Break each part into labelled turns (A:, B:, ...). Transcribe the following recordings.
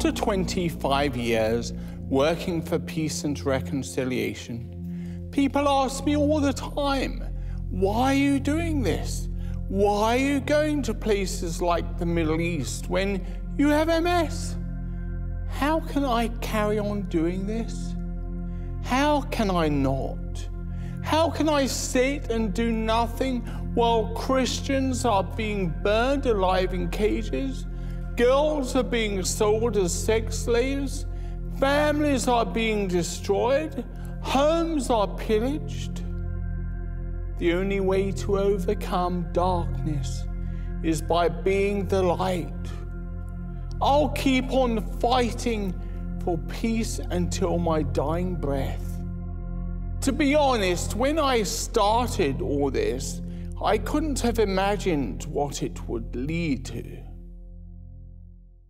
A: After 25 years working for peace and reconciliation, people ask me all the time, why are you doing this? Why are you going to places like the Middle East when you have MS? How can I carry on doing this? How can I not? How can I sit and do nothing while Christians are being burned alive in cages? Girls are being sold as sex slaves. Families are being destroyed. Homes are pillaged. The only way to overcome darkness is by being the light. I'll keep on fighting for peace until my dying breath. To be honest, when I started all this, I couldn't have imagined what it would lead to.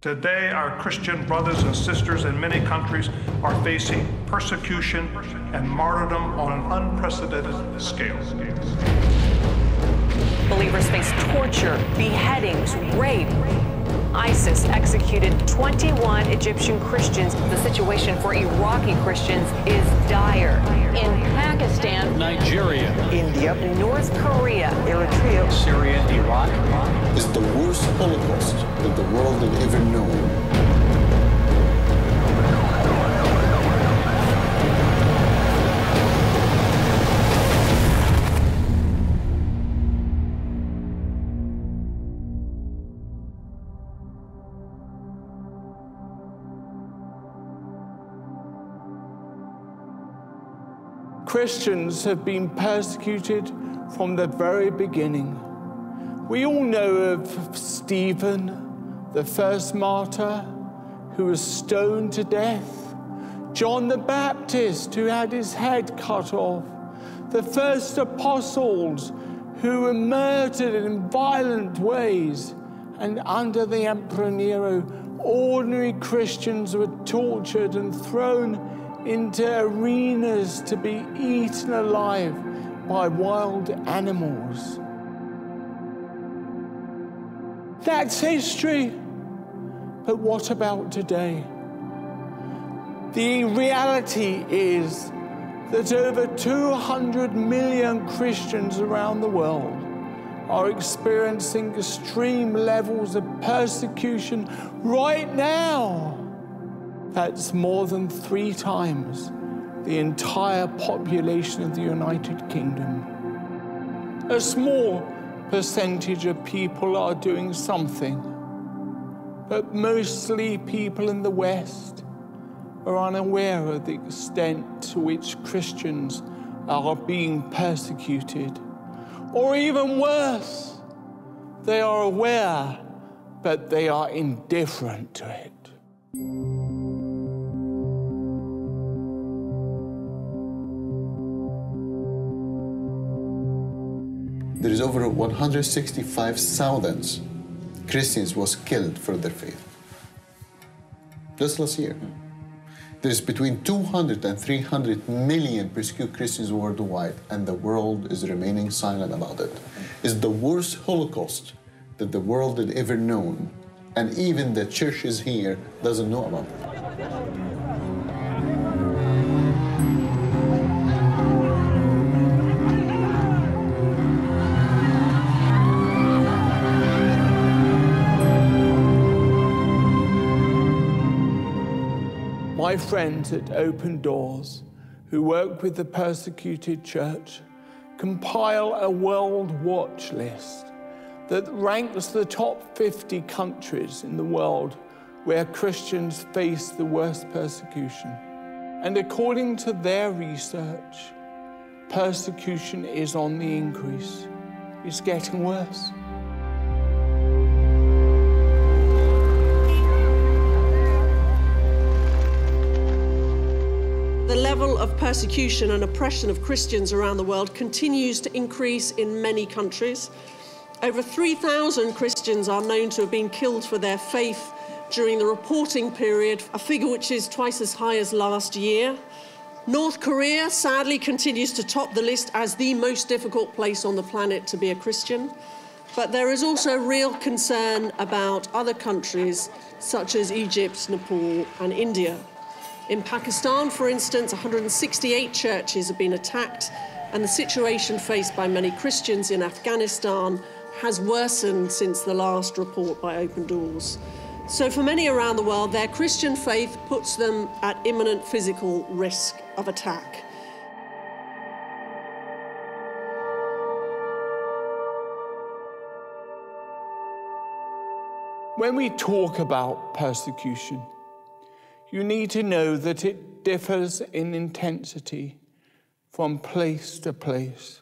B: Today, our Christian brothers and sisters in many countries are facing persecution and martyrdom on an unprecedented scale.
C: Believers face torture, beheadings, rape. ISIS executed 21 Egyptian Christians. The situation for Iraqi Christians is dire. In Pakistan,
D: Nigeria,
E: India,
C: North Korea,
E: Eritrea,
D: Syria, Iraq,
F: is the worst Holocaust that the world had ever known.
A: Christians have been persecuted from the very beginning. We all know of Stephen, the first martyr, who was stoned to death. John the Baptist, who had his head cut off. The first apostles, who were murdered in violent ways. And under the Emperor Nero, ordinary Christians were tortured and thrown into arenas to be eaten alive by wild animals. That's history. But what about today? The reality is that over 200 million Christians around the world are experiencing extreme levels of persecution right now. That's more than 3 times the entire population of the United Kingdom. A small percentage of people are doing something, but mostly people in the West are unaware of the extent to which Christians are being persecuted. Or even worse, they are aware, but they are indifferent to it.
F: There is over 165,000 Christians was killed for their faith. Just last year. There is between 200 and 300 million persecuted Christians worldwide, and the world is remaining silent about it. It's the worst Holocaust that the world had ever known, and even the churches here doesn't know about it.
A: My friends at Open Doors, who work with the persecuted church, compile a world watch list that ranks the top 50 countries in the world where Christians face the worst persecution. And according to their research, persecution is on the increase. It's getting worse.
G: The level of persecution and oppression of Christians around the world continues to increase in many countries. Over 3,000 Christians are known to have been killed for their faith during the reporting period, a figure which is twice as high as last year. North Korea sadly continues to top the list as the most difficult place on the planet to be a Christian. But there is also real concern about other countries such as Egypt, Nepal and India. In Pakistan, for instance, 168 churches have been attacked, and the situation faced by many Christians in Afghanistan has worsened since the last report by Open Doors. So for many around the world, their Christian faith puts them at imminent physical risk of attack.
A: When we talk about persecution, you need to know that it differs in intensity from place to place.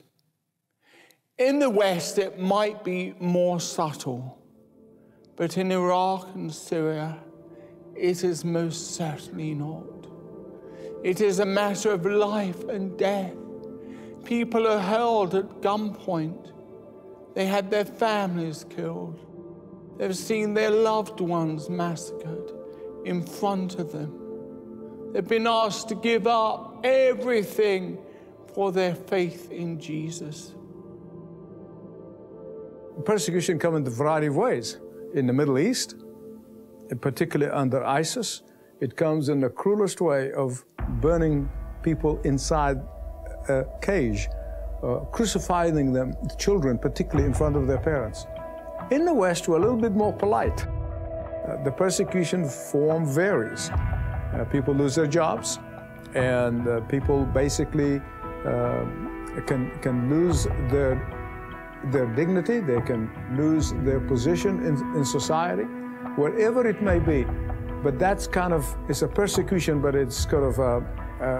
A: In the West, it might be more subtle, but in Iraq and Syria, it is most certainly not. It is a matter of life and death. People are held at gunpoint. They had their families killed. They've seen their loved ones massacred in front of them. They've been asked to give up everything for their faith in Jesus.
D: Persecution comes in a variety of ways. In the Middle East, particularly under ISIS, it comes in the cruelest way of burning people inside a cage, crucifying them, children, particularly in front of their parents. In the West, we're a little bit more polite. The persecution form varies. People lose their jobs, and people basically can lose their dignity, they can lose their position in society, wherever it may be. But that's kind of, it's a persecution, but it's kind of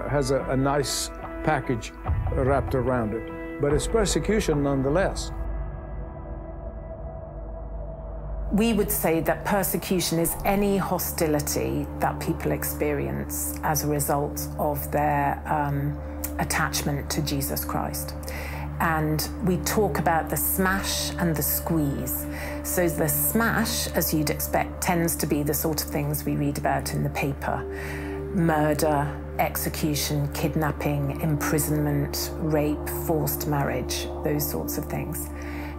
D: has a nice package wrapped around it. But it's persecution nonetheless.
E: We would say that persecution is any hostility that people experience as a result of their attachment to Jesus Christ. And we talk about the smash and the squeeze. So the smash, as you'd expect, tends to be the sort of things we read about in the paper. Murder, execution, kidnapping, imprisonment, rape, forced marriage, those sorts of things.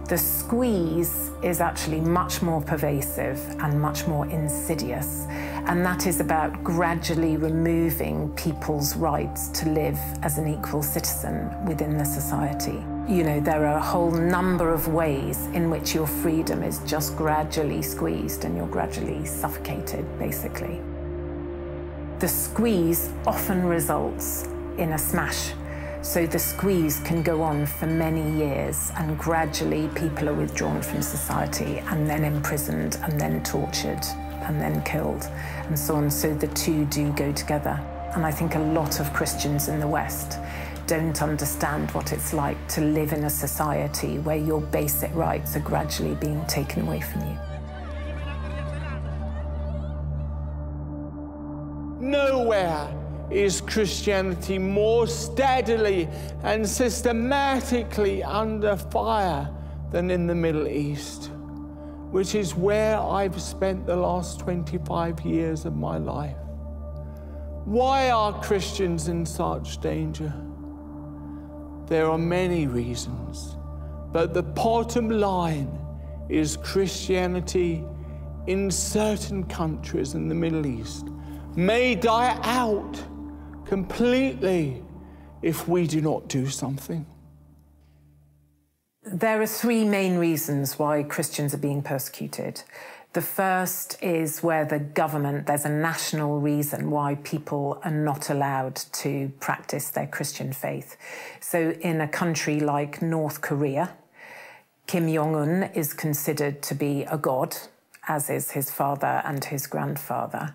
E: The squeeze is actually much more pervasive and much more insidious, and that is about gradually removing people's rights to live as an equal citizen within the society. You know, there are a whole number of ways in which your freedom is just gradually squeezed and you're gradually suffocated, basically. The squeeze often results in a smash. So the squeeze can go on for many years, and gradually people are withdrawn from society and then imprisoned and then tortured and then killed and so on. So the two do go together. And I think a lot of Christians in the West don't understand what it's like to live in a society where your basic rights are gradually being taken away from you.
A: Nowhere is Christianity more steadily and systematically under fire than in the Middle East, which is where I've spent the last 25 years of my life. Why are Christians in such danger? There are many reasons, but the bottom line is Christianity in certain countries in the Middle East may die out completely if we do not do something.
E: There are three main reasons why Christians are being persecuted. The first is where the government, there's a national reason why people are not allowed to practice their Christian faith. So in a country like North Korea, Kim Jong-un is considered to be a god, as is his father and his grandfather.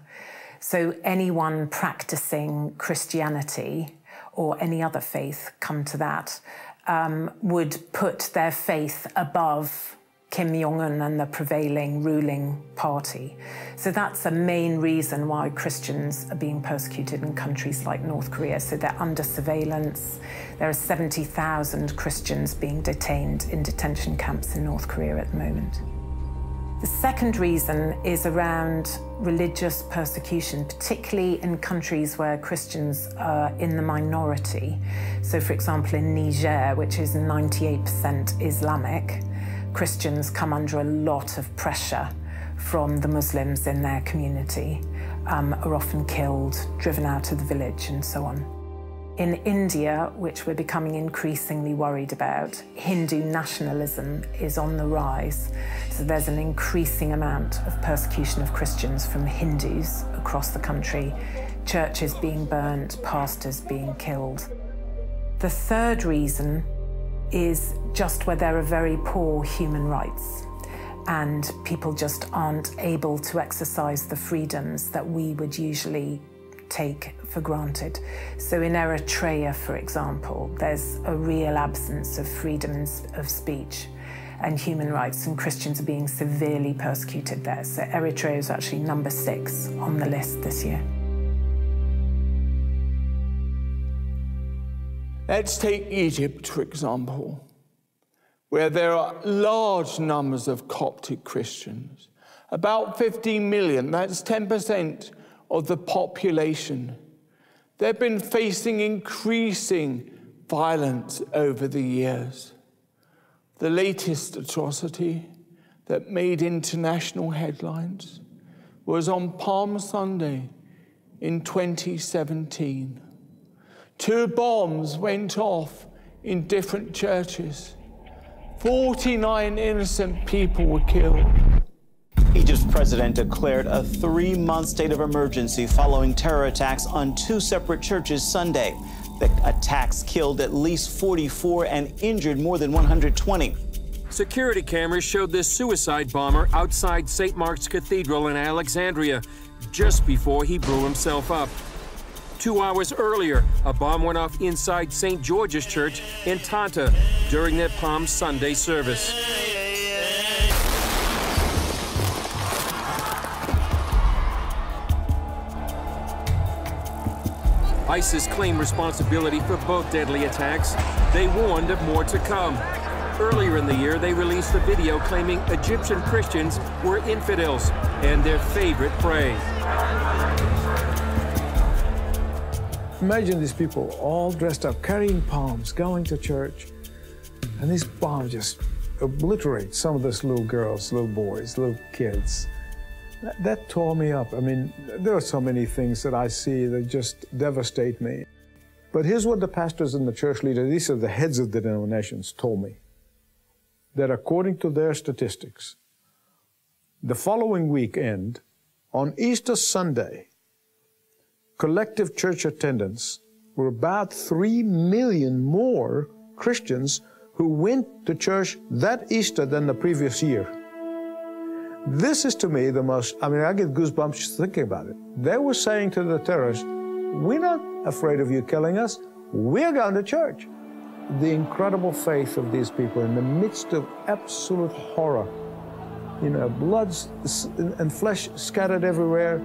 E: So anyone practicing Christianity or any other faith, come to that, would put their faith above Kim Jong-un and the prevailing ruling party. So that's a main reason why Christians are being persecuted in countries like North Korea. So they're under surveillance. There are 70,000 Christians being detained in detention camps in North Korea at the moment. The second reason is around religious persecution, particularly in countries where Christians are in the minority. So, for example, in Niger, which is 98% Islamic, Christians come under a lot of pressure from the Muslims in their community, are often killed, driven out of the village, and so on. In India, which we're becoming increasingly worried about, Hindu nationalism is on the rise. So there's an increasing amount of persecution of Christians from Hindus across the country, churches being burnt, pastors being killed. The third reason is just where there are very poor human rights, and people just aren't able to exercise the freedoms that we would usually take for granted. So in Eritrea, for example, there's a real absence of freedom of speech and human rights, and Christians are being severely persecuted there. So Eritrea is actually number 6 on the list this year.
A: Let's take Egypt, for example, where there are large numbers of Coptic Christians, about 15 million, that's 10% of the population. They've been facing increasing violence over the years. The latest atrocity that made international headlines was on Palm Sunday in 2017. 2 bombs went off in different churches. 49 innocent people were killed.
H: Egypt's president declared a 3-month state of emergency following terror attacks on 2 separate churches Sunday. The attacks killed at least 44 and injured more than 120.
I: Security cameras showed this suicide bomber outside St. Mark's Cathedral in Alexandria just before he blew himself up. 2 hours earlier, a bomb went off inside St. George's Church in Tanta during their Palm Sunday service. ISIS claimed responsibility for both deadly attacks. They warned of more to come. Earlier in the year, they released a video claiming Egyptian Christians were infidels and their favorite prey.
D: Imagine these people all dressed up, carrying palms, going to church, and these bombs just obliterate some of these little girls, little boys, little kids. That tore me up. I mean, there are so many things that I see that just devastate me. But here's what the pastors and the church leaders, these are the heads of the denominations, told me. That according to their statistics, the following weekend, on Easter Sunday, collective church attendance were about 3 million more Christians who went to church that Easter than the previous year. This is to me the most, I mean, I get goosebumps just thinking about it. They were saying to the terrorists, we're not afraid of you killing us, we're going to church. The incredible faith of these people in the midst of absolute horror, you know, blood and flesh scattered everywhere.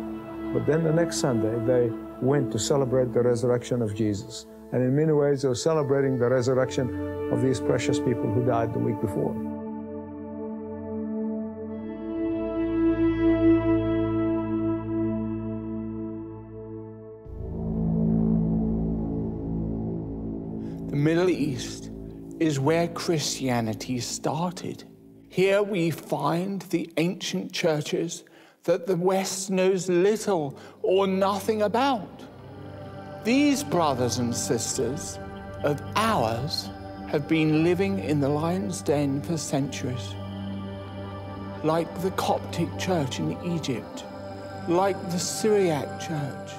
D: But then the next Sunday, they went to celebrate the resurrection of Jesus. And in many ways, they were celebrating the resurrection of these precious people who died the week before.
A: The Middle East is where Christianity started. Here we find the ancient churches that the West knows little or nothing about. These brothers and sisters of ours have been living in the lion's den for centuries. Like the Coptic church in Egypt, like the Syriac church.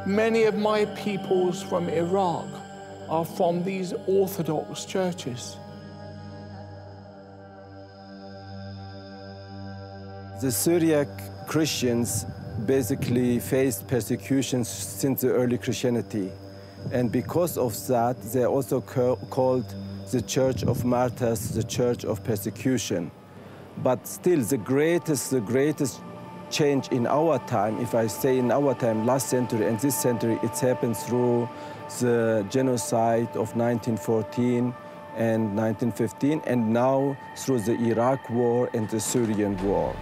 A: Many of my peoples from Iraq are from these Orthodox churches.
J: The Syriac Christians basically faced persecutions since the early Christianity. And because of that, they're also called the Church of Martyrs, the Church of Persecution. But still, the greatest change in our time, if I say in our time, last century and this century, it's happened through the genocide of 1914 and 1915, and now through the Iraq War and the Syrian War.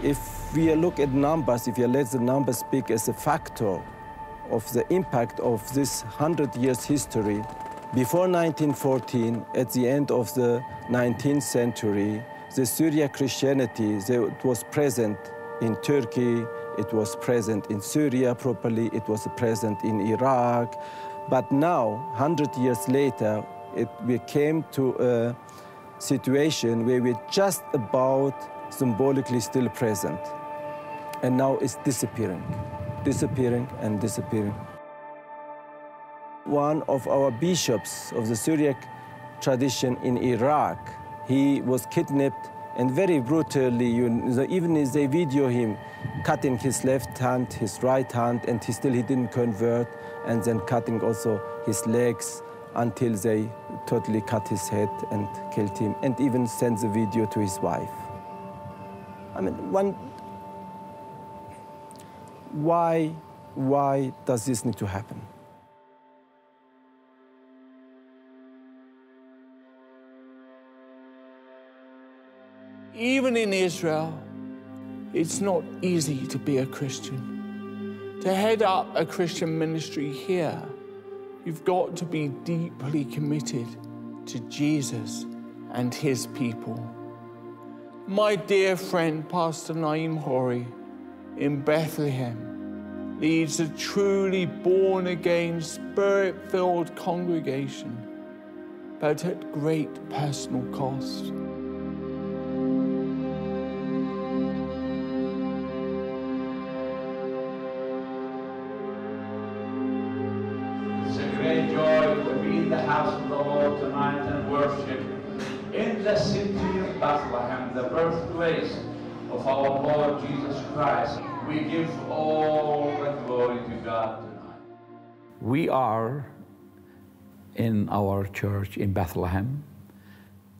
J: If we look at numbers, if you let the numbers speak as a factor of the impact of this 100 years history, before 1914, at the end of the 19th century, The Syrian Christianity, it was present in Turkey, it was present in Syria properly, it was present in Iraq. But now, 100 years later, we came to a situation where we're just about symbolically still present. And now it's disappearing, disappearing and disappearing. One of our bishops of the Syriac tradition in Iraq, he was kidnapped and very brutally, even as they video him, cutting his left hand, his right hand, and he didn't convert, and then cutting also his legs until they totally cut his head and killed him, and even sent the video to his wife. I mean, why does this need to happen?
A: Even in Israel, it's not easy to be a Christian. To head up a Christian ministry here, you've got to be deeply committed to Jesus and his people. My dear friend, Pastor Naim Hori, in Bethlehem, leads a truly born-again, spirit-filled congregation, but at great personal cost.
K: House of the Lord tonight and worship in the city of Bethlehem, the birthplace of our Lord Jesus Christ. We give all the glory to God tonight.
L: We are in our church in Bethlehem,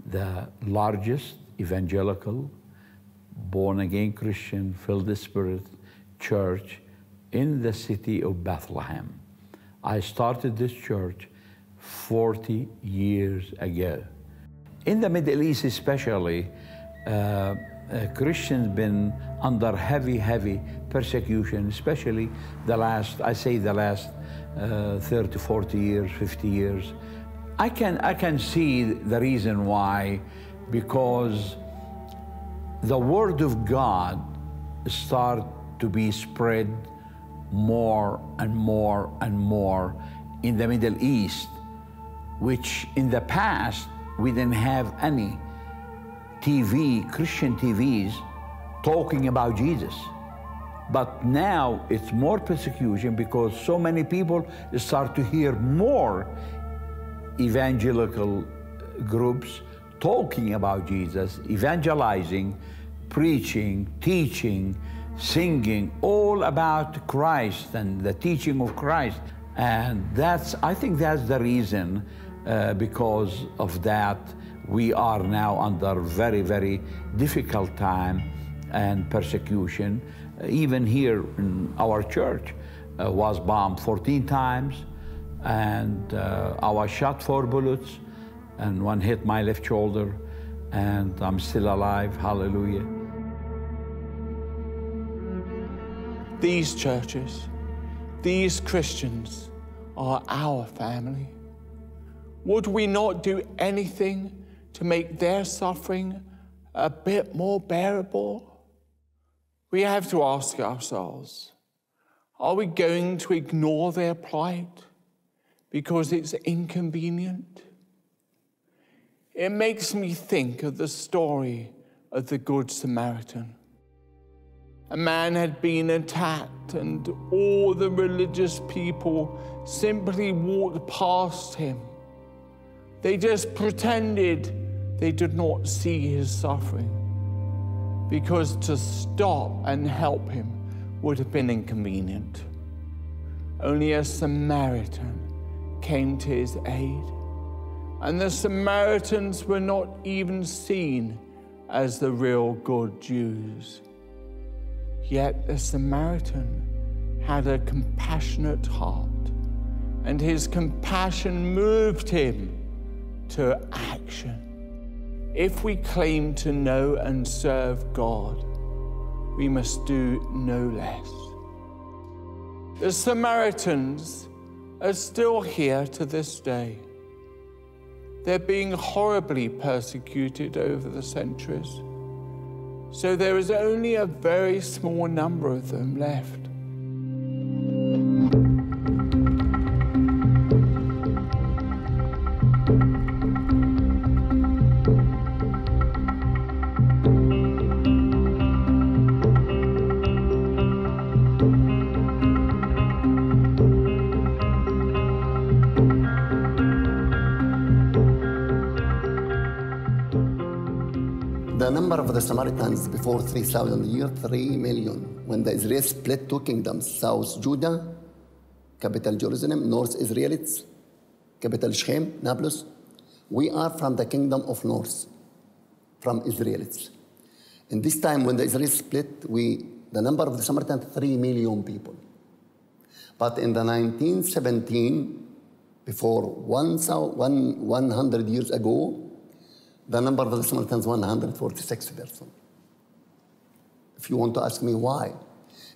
L: the largest evangelical, born-again Christian, filled with Spirit church in the city of Bethlehem. I started this church 40 years ago. In the Middle East especially, Christians been under heavy persecution, especially the last 30, 40 years, 50 years. I can see the reason why, because the word of God start to be spread more and more and more in the Middle East, which in the past we didn't have any Christian TVs talking about Jesus. But now it's more persecution because so many people start to hear more evangelical groups talking about Jesus, evangelizing, preaching, teaching, singing, all about Christ and the teaching of Christ. And I think that's the reason, because of that, we are now under very difficult time and persecution. Even here in our church was bombed 14 times, and I was shot 4 bullets, and one hit my left shoulder, and I'm still alive, hallelujah.
A: These churches, these Christians are our family. Would we not do anything to make their suffering a bit more bearable? We have to ask ourselves, are we going to ignore their plight because it's inconvenient? It makes me think of the story of the Good Samaritan. A man had been attacked, and all the religious people simply walked past him. They just pretended they did not see his suffering, because to stop and help him would have been inconvenient. Only a Samaritan came to his aid, and the Samaritans were not even seen as the real good Jews. Yet the Samaritan had a compassionate heart, and his compassion moved him to action. If we claim to know and serve God, we must do no less. The Samaritans are still here to this day. They're being horribly persecuted over the centuries. So there is only a very small number of them left.
M: The number of the Samaritans before 3,000 years, 3 million. When the Israelis split two kingdoms, South Judah, capital Jerusalem, North Israelites, capital Shechem, Nablus. We are from the kingdom of North, from Israelites. In this time, when the Israelis split, the number of the Samaritans, 3 million people. But in the 1917, before 100 years ago, the number of the Samaritans, 146 persons. If you want to ask me why,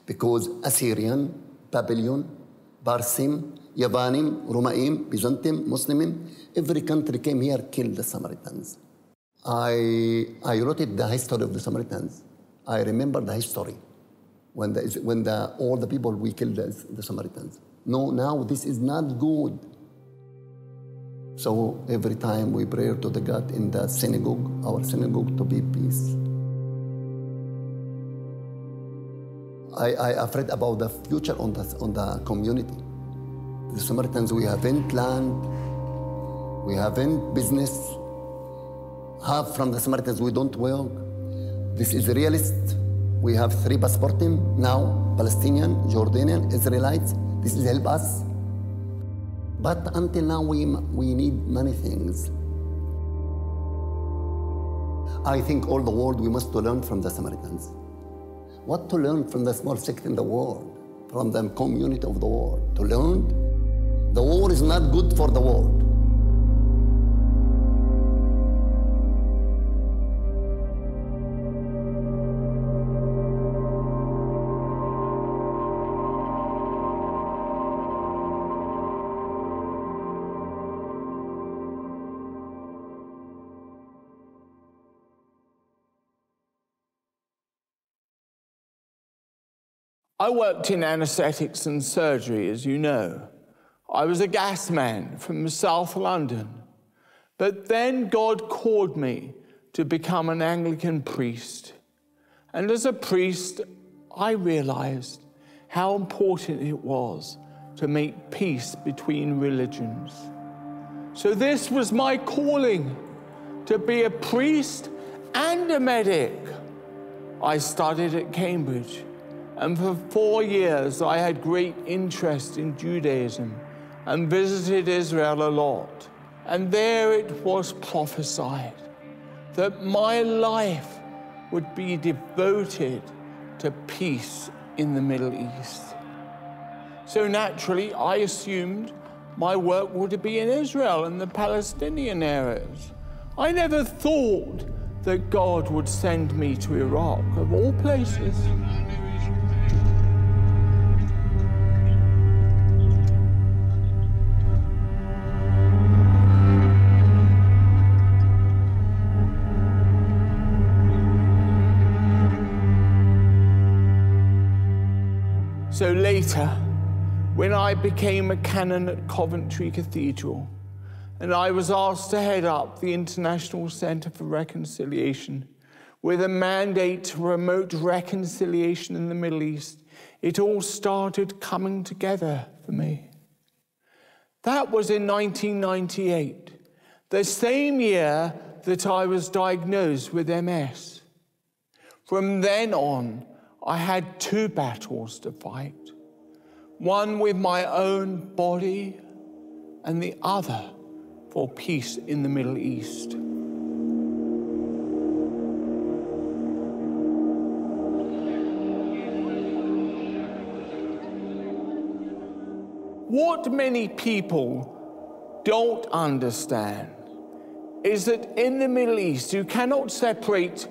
M: because Assyrian, Babylon, Parsim, Yavanim, Romaim, Byzantium, Muslim, every country came here, killed the Samaritans. I wrote it, the history of the Samaritans. I remember the history when all the people we killed the Samaritans. No, now this is not good. So every time we pray to the God in the synagogue, our synagogue, to be peace. I afraid about the future on the community. The Samaritans, we haven't land, we haven't business. Half from the Samaritans, we don't work. This is realist. We have 3 passports now, Palestinian, Jordanian, Israelites. This is help us. But until now, we need many things. I think all the world, we must learn from the Samaritans. What to learn from the small sect in the world, from the community of the world? To learn, the war is not good for the world.
A: I worked in anesthetics and surgery, as you know. I was a gas man from South London. But then God called me to become an Anglican priest. And as a priest, I realized how important it was to make peace between religions. So this was my calling, to be a priest and a medic. I studied at Cambridge. And for 4 years, I had great interest in Judaism and visited Israel a lot. And there it was prophesied that my life would be devoted to peace in the Middle East. So naturally, I assumed my work would be in Israel and the Palestinian areas. I never thought that God would send me to Iraq, of all places. So later, when I became a canon at Coventry Cathedral, and I was asked to head up the International Centre for Reconciliation, with a mandate to promote reconciliation in the Middle East, it all started coming together for me. That was in 1998, the same year that I was diagnosed with MS. From then on, I had 2 battles to fight, one with my own body and the other for peace in the Middle East. What many people don't understand is that in the Middle East, you cannot separate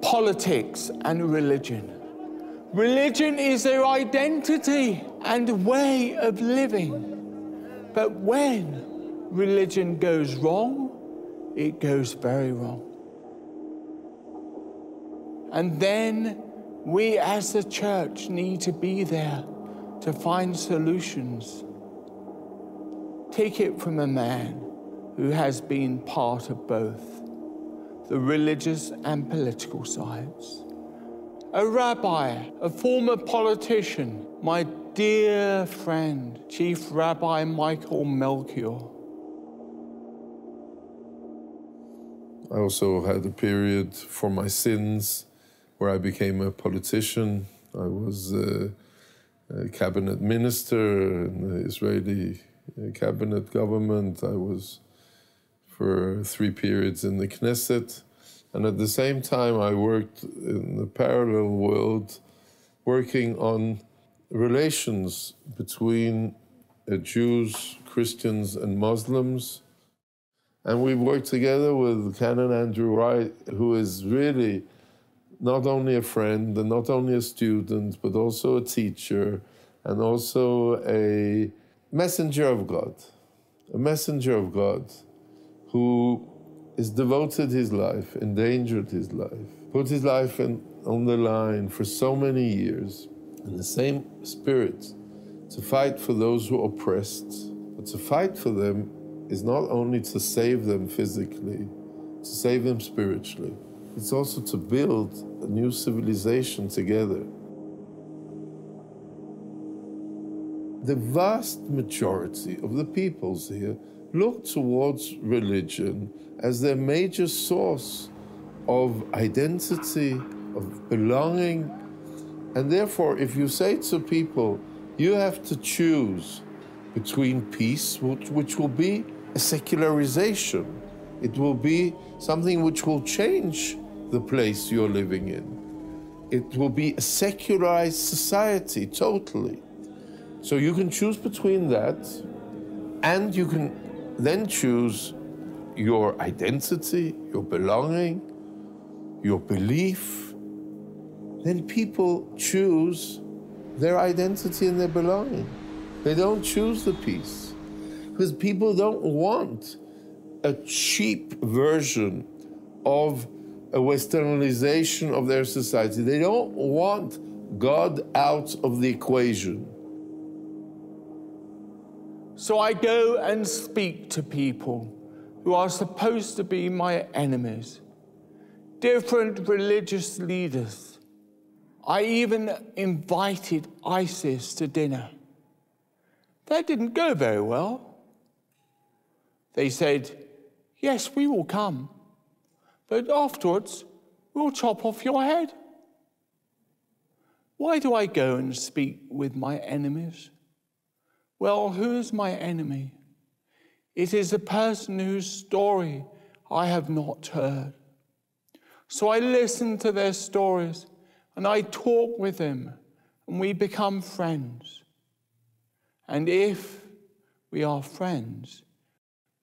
A: politics and religion. Religion is their identity and way of living. But when religion goes wrong, it goes very wrong. And then we as the church need to be there to find solutions. Take it from a man who has been part of both the religious and political sides. A rabbi, a former politician, my dear friend, Chief Rabbi Michael Melchior.
N: I also had a period for my sins where I became a politician. I was a cabinet minister in the Israeli cabinet government. I was for 3 periods in the Knesset. And at the same time, I worked in the parallel world, working on relations between Jews, Christians, and Muslims. And we worked together with Canon Andrew White, who is really not only a friend and not only a student, but also a teacher and also a messenger of God. A messenger of God who has devoted his life, endangered his life, put his life on the line for so many years, in the same spirit, to fight for those who are oppressed. But to fight for them is not only to save them physically, to save them spiritually. It's also to build a new civilization together. The vast majority of the peoples here look towards religion as their major source of identity, of belonging. And therefore, if you say to people, you have to choose between peace, which will be a secularization, it will be something which will change the place you're living in. It will be a secularized society, totally. So you can choose between that, and you can then choose your identity, your belonging, your belief. Then people choose their identity and their belonging. They don't choose the peace, because people don't want a cheap version of a westernization of their society. They don't want God out of the equation.
A: So I go and speak to people who are supposed to be my enemies, different religious leaders. I even invited ISIS to dinner. That didn't go very well. They said, yes, we will come, but afterwards we'll chop off your head. Why do I go and speak with my enemies? Well, who is my enemy? It is a person whose story I have not heard. So I listen to their stories and I talk with them and we become friends. And if we are friends,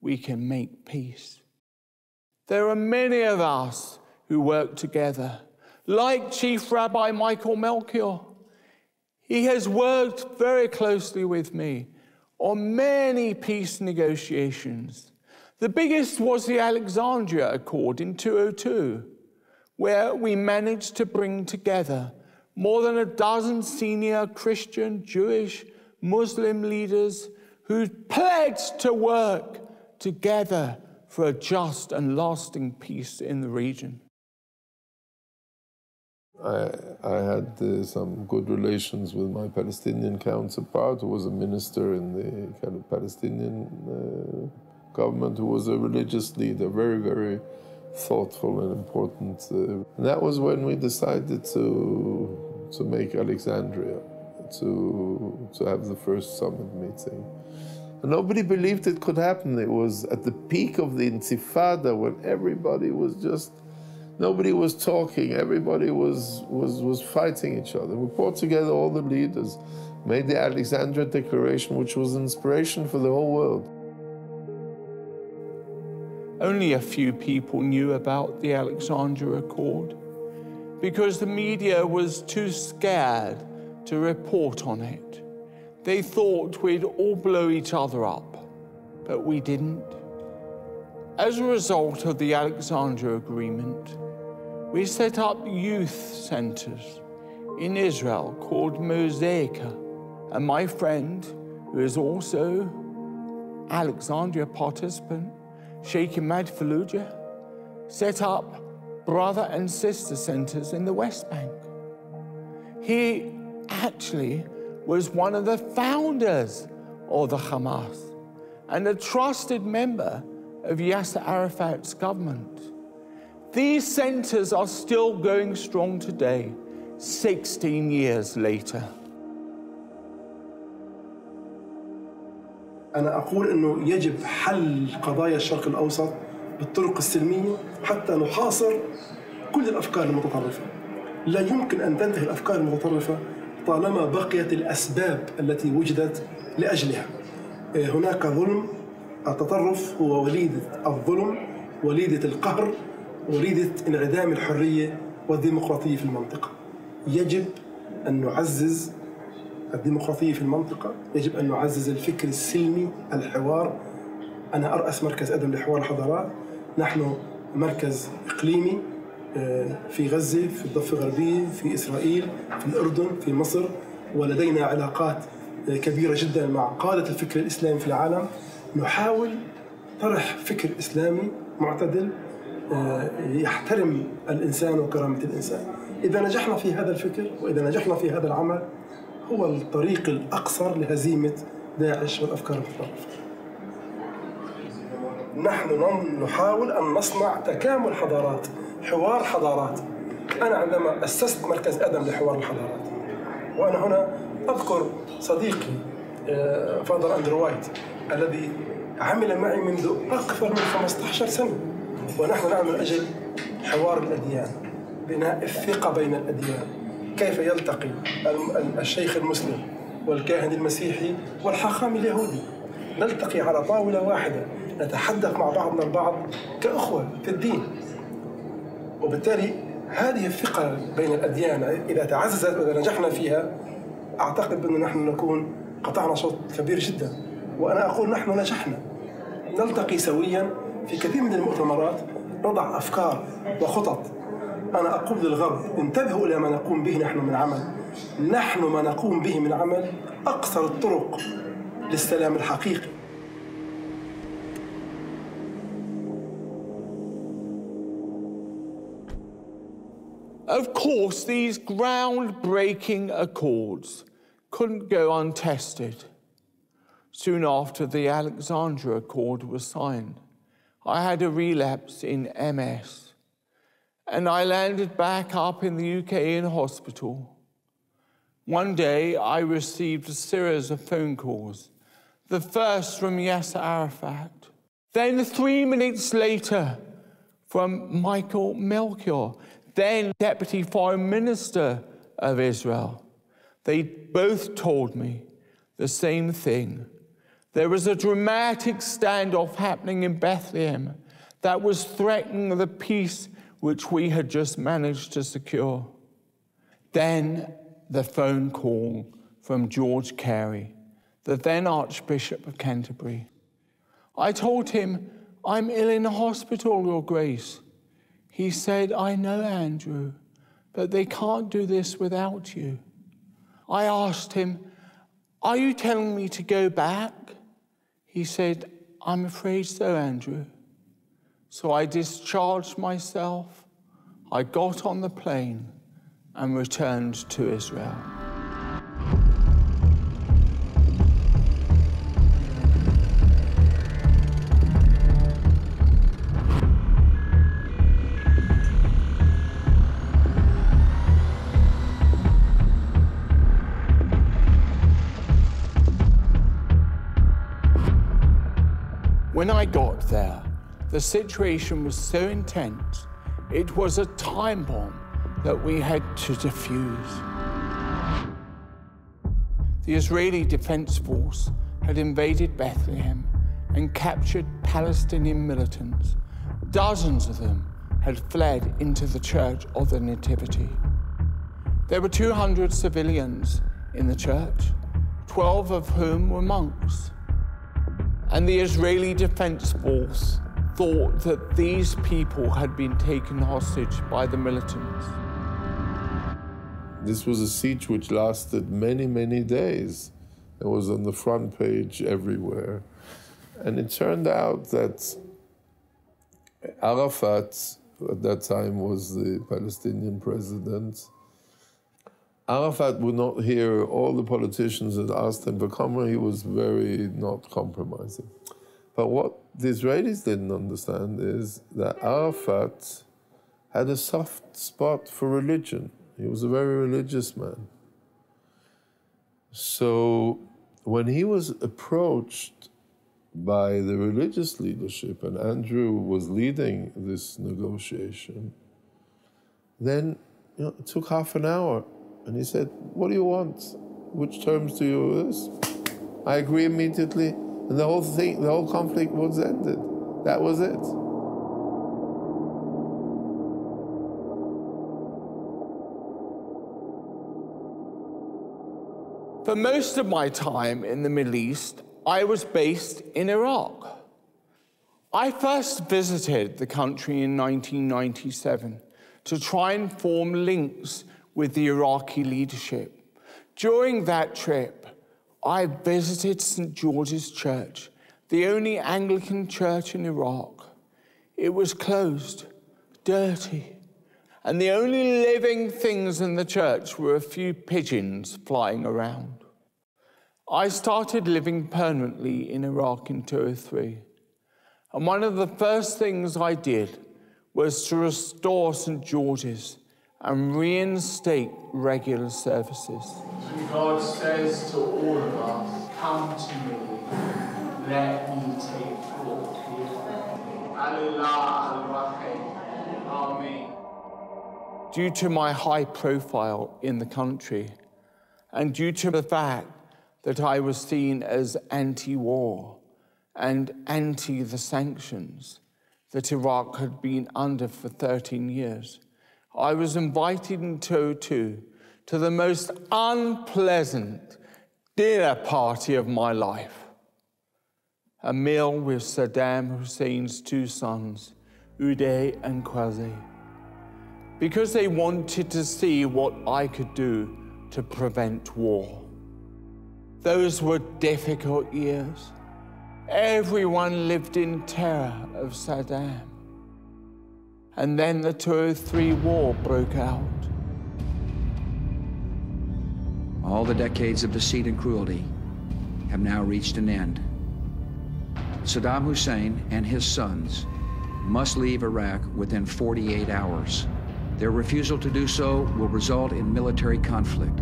A: we can make peace. There are many of us who work together, like Chief Rabbi Michael Melchior. He has worked very closely with me on many peace negotiations. The biggest was the Alexandria Accord in 2002, where we managed to bring together more than a dozen senior Christian, Jewish, Muslim leaders who pledged to work together for a just and lasting peace in the region.
N: I had some good relations with my Palestinian counterpart, who was a minister in the kind of Palestinian government, who was a religious leader, very, very thoughtful and important. And that was when we decided to make Alexandria, to have the first summit meeting. And nobody believed it could happen. It was at the peak of the Intifada, when everybody was just, nobody was talking, everybody was fighting each other. We brought together all the leaders, made the Alexandria Declaration, which was inspiration for the whole world.
A: Only a few people knew about the Alexandria Accord because the media was too scared to report on it. They thought we'd all blow each other up, but we didn't. As a result of the Alexandria Agreement, we set up youth centers in Israel called Mosaica. And my friend, who is also Alexandria participant, Sheikh Imad Fallujah, set up brother and sister centers in the West Bank. He actually was one of the founders of the Hamas and a trusted member of Yasser Arafat's government. These centers are still going strong today, 16 years later.
O: أنا أقول إنه يجب حل قضايا الشرق الأوسط بالطرق السلمية حتى نحاصر كل الأفكار المتطرفة. لا يمكن أن تنتهي الأفكار المتطرفة طالما بقيت الأسباب التي وجدت لأجلها. هناك ظلم، التطرف هو وليدة الظلم، وليدة القهر، وليدة انعدام الحرية والديمقراطية في المنطقة. يجب أن نعزز الديمقراطية في المنطقة، يجب أن نعزز الفكر السلمي، الحوار. أنا أرأس مركز أدم لحوار الحضارات، نحن مركز إقليمي في غزة، في الضفة الغربية، في إسرائيل، في الأردن، في مصر، ولدينا علاقات كبيرة جدا مع قادة الفكر الإسلامي في العالم. نحاول طرح فكر إسلامي معتدل يحترم الإنسان وكرامة الإنسان. إذا نجحنا في هذا الفكر وإذا نجحنا في هذا العمل هو الطريق الأقصر لهزيمة داعش والأفكار المتطرفة. نحن نحاول أن نصنع تكامل حضارات، حوار حضارات. أنا عندما أسست مركز أدم لحوار الحضارات، وأنا هنا أذكر صديقي فاذر أندرو وايت الذي عمل معي منذ أكثر من 15 سنة، ونحن نعمل من أجل حوار الأديان، بناء الثقة بين الأديان، كيف يلتقي الشيخ المسلم والكاهن المسيحي والحاخام اليهودي، نلتقي على طاولة واحدة، نتحدث مع بعضنا البعض كأخوة في الدين. وبالتالي هذه الثقة بين الأديان إذا تعززت وإذا نجحنا فيها، أعتقد بأن نحن نكون قطعنا شوط كبير جدا. وأنا أقول نحن نجحنا، نلتقي سويا في كثير من المؤتمرات، نضع أفكار وخطط. أنا أقول للغرب انتبهوا إلى ما نقوم به نحن من عمل. نحن ما نقوم به من عمل أقصر الطرق للسلام الحقيقي.
A: Of course, these groundbreaking accords couldn't go untested. Soon after the Alexandria Accord was signed, I had a relapse in MS, and I landed back up in the UK in hospital. One day, I received a series of phone calls, the first from Yasser Arafat, then 3 minutes later from Michael Melchior, then Deputy Foreign Minister of Israel. They both told me the same thing. There was a dramatic standoff happening in Bethlehem that was threatening the peace which we had just managed to secure. Then the phone call from George Carey, the then Archbishop of Canterbury. I told him, "I'm ill in hospital, Your Grace." He said, "I know, Andrew, but they can't do this without you." I asked him, "Are you telling me to go back?" He said, "I'm afraid so, Andrew." So I discharged myself, I got on the plane and returned to Israel. When I got there, the situation was so intense, it was a time bomb that we had to defuse. The Israeli Defense Force had invaded Bethlehem and captured Palestinian militants. Dozens of them had fled into the Church of the Nativity. There were 200 civilians in the church, 12 of whom were monks. And the Israeli Defense Force thought that these people had been taken hostage by the militants.
N: This was a siege which lasted many, many days. It was on the front page everywhere. And it turned out that Arafat, at that time, was the Palestinian president. Arafat would not hear all the politicians that asked him to come. He was very not compromising. But what the Israelis didn't understand is that Arafat had a soft spot for religion. He was a very religious man. So when he was approached by the religious leadership, and Andrew was leading this negotiation, then it took half an hour, and he said, "What do you want? Which terms do you use?" I agree immediately, and the whole conflict was ended. That was it.
A: For most of my time in the Middle East, I was based in Iraq. I first visited the country in 1997 to try and form links with the Iraqi leadership. During that trip, I visited St. George's Church, the only Anglican church in Iraq. It was closed, dirty, and the only living things in the church were a few pigeons flying around. I started living permanently in Iraq in 2003, and one of the first things I did was to restore St. George's and reinstate regular services.
P: God says to all of us, "Come to me, let me take thought here." Allah al-Rahim. Amen.
A: Due to my high profile in the country, and due to the fact that I was seen as anti-war and anti the sanctions that Iraq had been under for 13 years, I was invited in 2002 to the most unpleasant dinner party of my life. A meal with Saddam Hussein's two sons, Uday and Qazi, because they wanted to see what I could do to prevent war. Those were difficult years. Everyone lived in terror of Saddam. And then the 2003 war broke out.
Q: All the decades of deceit and cruelty have now reached an end. Saddam Hussein and his sons must leave Iraq within 48 hours. Their refusal to do so will result in military conflict.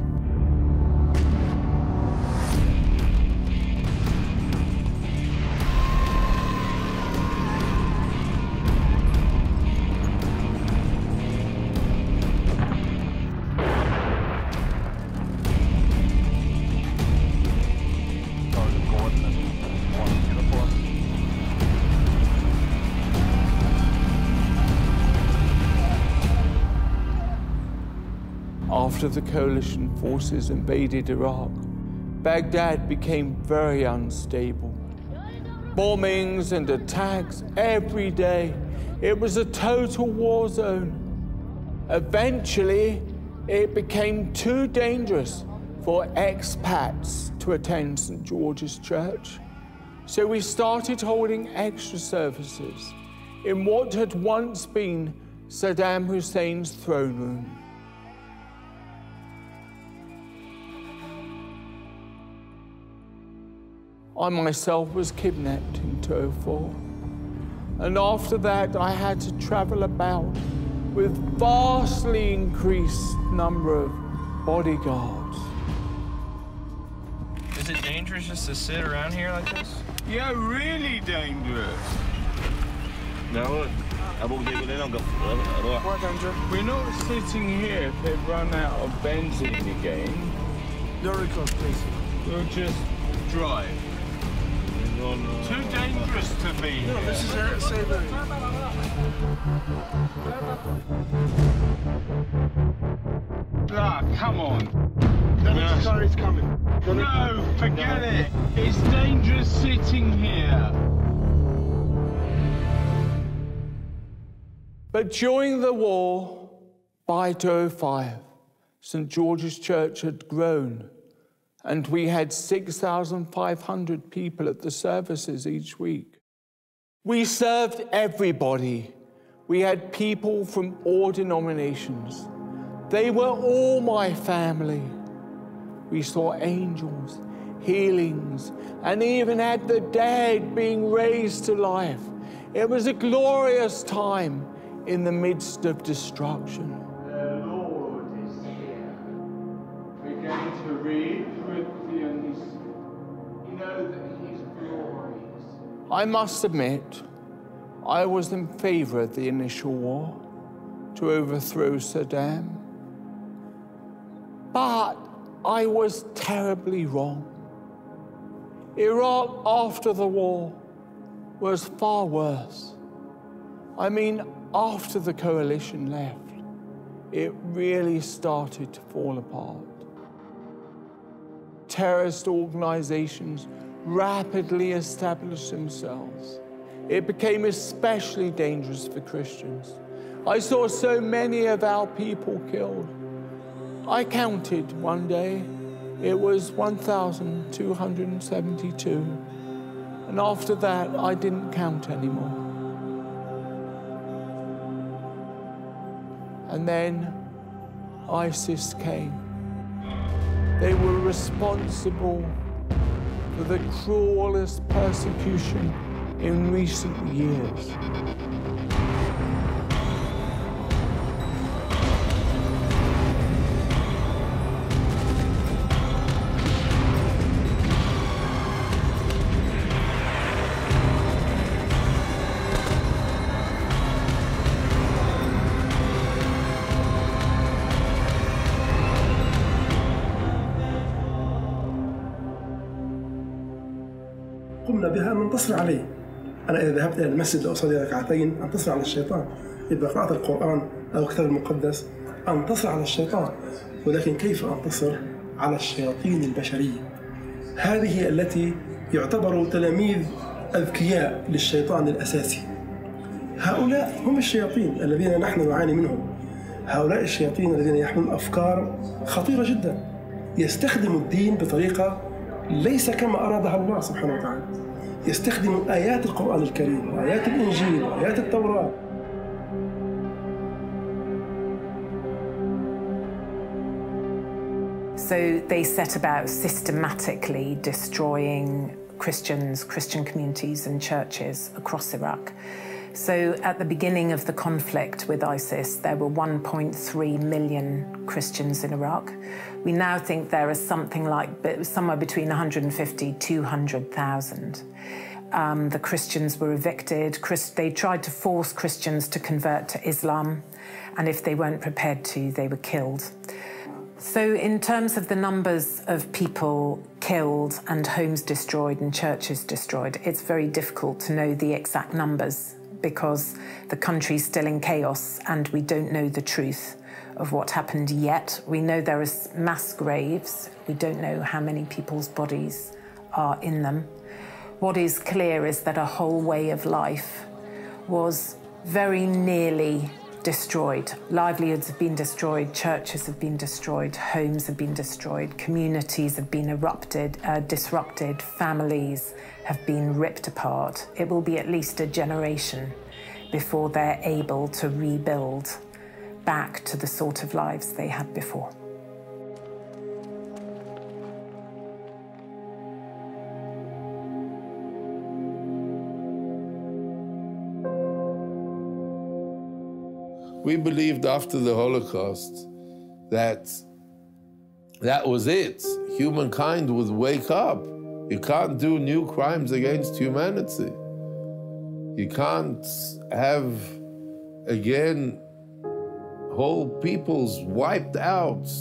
A: After the coalition forces invaded Iraq, Baghdad became very unstable. Bombings and attacks every day. It was a total war zone. Eventually, it became too dangerous for expats to attend St. George's Church. So we started holding extra services in what had once been Saddam Hussein's throne room. I myself was kidnapped in 2004. And after that, I had to travel about with vastly increased number of bodyguards.
R: Is it dangerous just to sit around here like this?
A: Yeah, really dangerous.
R: No.
A: We're not sitting here if they've run out of benzene again.
O: Very close, please.
A: We'll just drive. Too dangerous to be here.
O: No, this is a safe area.
A: Come on.
O: The next car is coming.
A: No, forget it. It's dangerous sitting here. But during the war, by 2005, St. George's Church had grown, and we had 6,500 people at the services each week. We served everybody. We had people from all denominations. They were all my family. We saw angels, healings, and even had the dead being raised to life. It was a glorious time in the midst of destruction.
P: The Lord is here. We're going to read Philippians. You know that He's glorious.
A: I must admit, I was in favor of the initial war to overthrow Saddam. But I was terribly wrong. Iraq after the war was far worse. I mean, after the coalition left, it really started to fall apart. Terrorist organizations rapidly established themselves. It became especially dangerous for Christians. I saw so many of our people killed. I counted one day, it was 1,272. And after that, I didn't count anymore. And then ISIS came. They were responsible for the cruelest persecution in recent years.
O: قمنا بها أن ننتصر عليه. أنا إذا ذهبت إلى المسجد لأصلي ركعتين أنتصر على الشيطان. إذا قرأت القرآن أو الكتاب المقدس أنتصر على الشيطان. ولكن كيف أنتصر على الشياطين البشرية؟ هذه التي يعتبروا تلاميذ أذكياء للشيطان الأساسي. هؤلاء هم الشياطين الذين نحن نعاني منهم. هؤلاء الشياطين الذين يحملون أفكار خطيرة جدا. يستخدموا الدين بطريقة ليس كما أرادها الله سبحانه وتعالى. يستخدم آيات القرآن الكريم وآيات الإنجيل وآيات التوراة.
E: So they set about systematically destroying Christian communities and churches across Iraq. So at the beginning of the conflict with ISIS, there were 1.3 million Christians in Iraq. We now think there is something like somewhere between 150,000 to 200,000. The Christians were evicted. They tried to force Christians to convert to Islam, and if they weren't prepared to, they were killed. So in terms of the numbers of people killed and homes destroyed and churches destroyed, it's very difficult to know the exact numbers because the country's still in chaos and we don't know the truth of what happened yet. We know there are mass graves. We don't know how many people's bodies are in them. What is clear is that a whole way of life was very nearly destroyed. Livelihoods have been destroyed, churches have been destroyed, homes have been destroyed, communities have been disrupted, families have been ripped apart. It will be at least a generation before they're able to rebuild back to the sort of lives they had before.
N: We believed after the Holocaust that that was it. Humankind would wake up. You can't do new crimes against humanity. You can't have, again, whole peoples wiped out.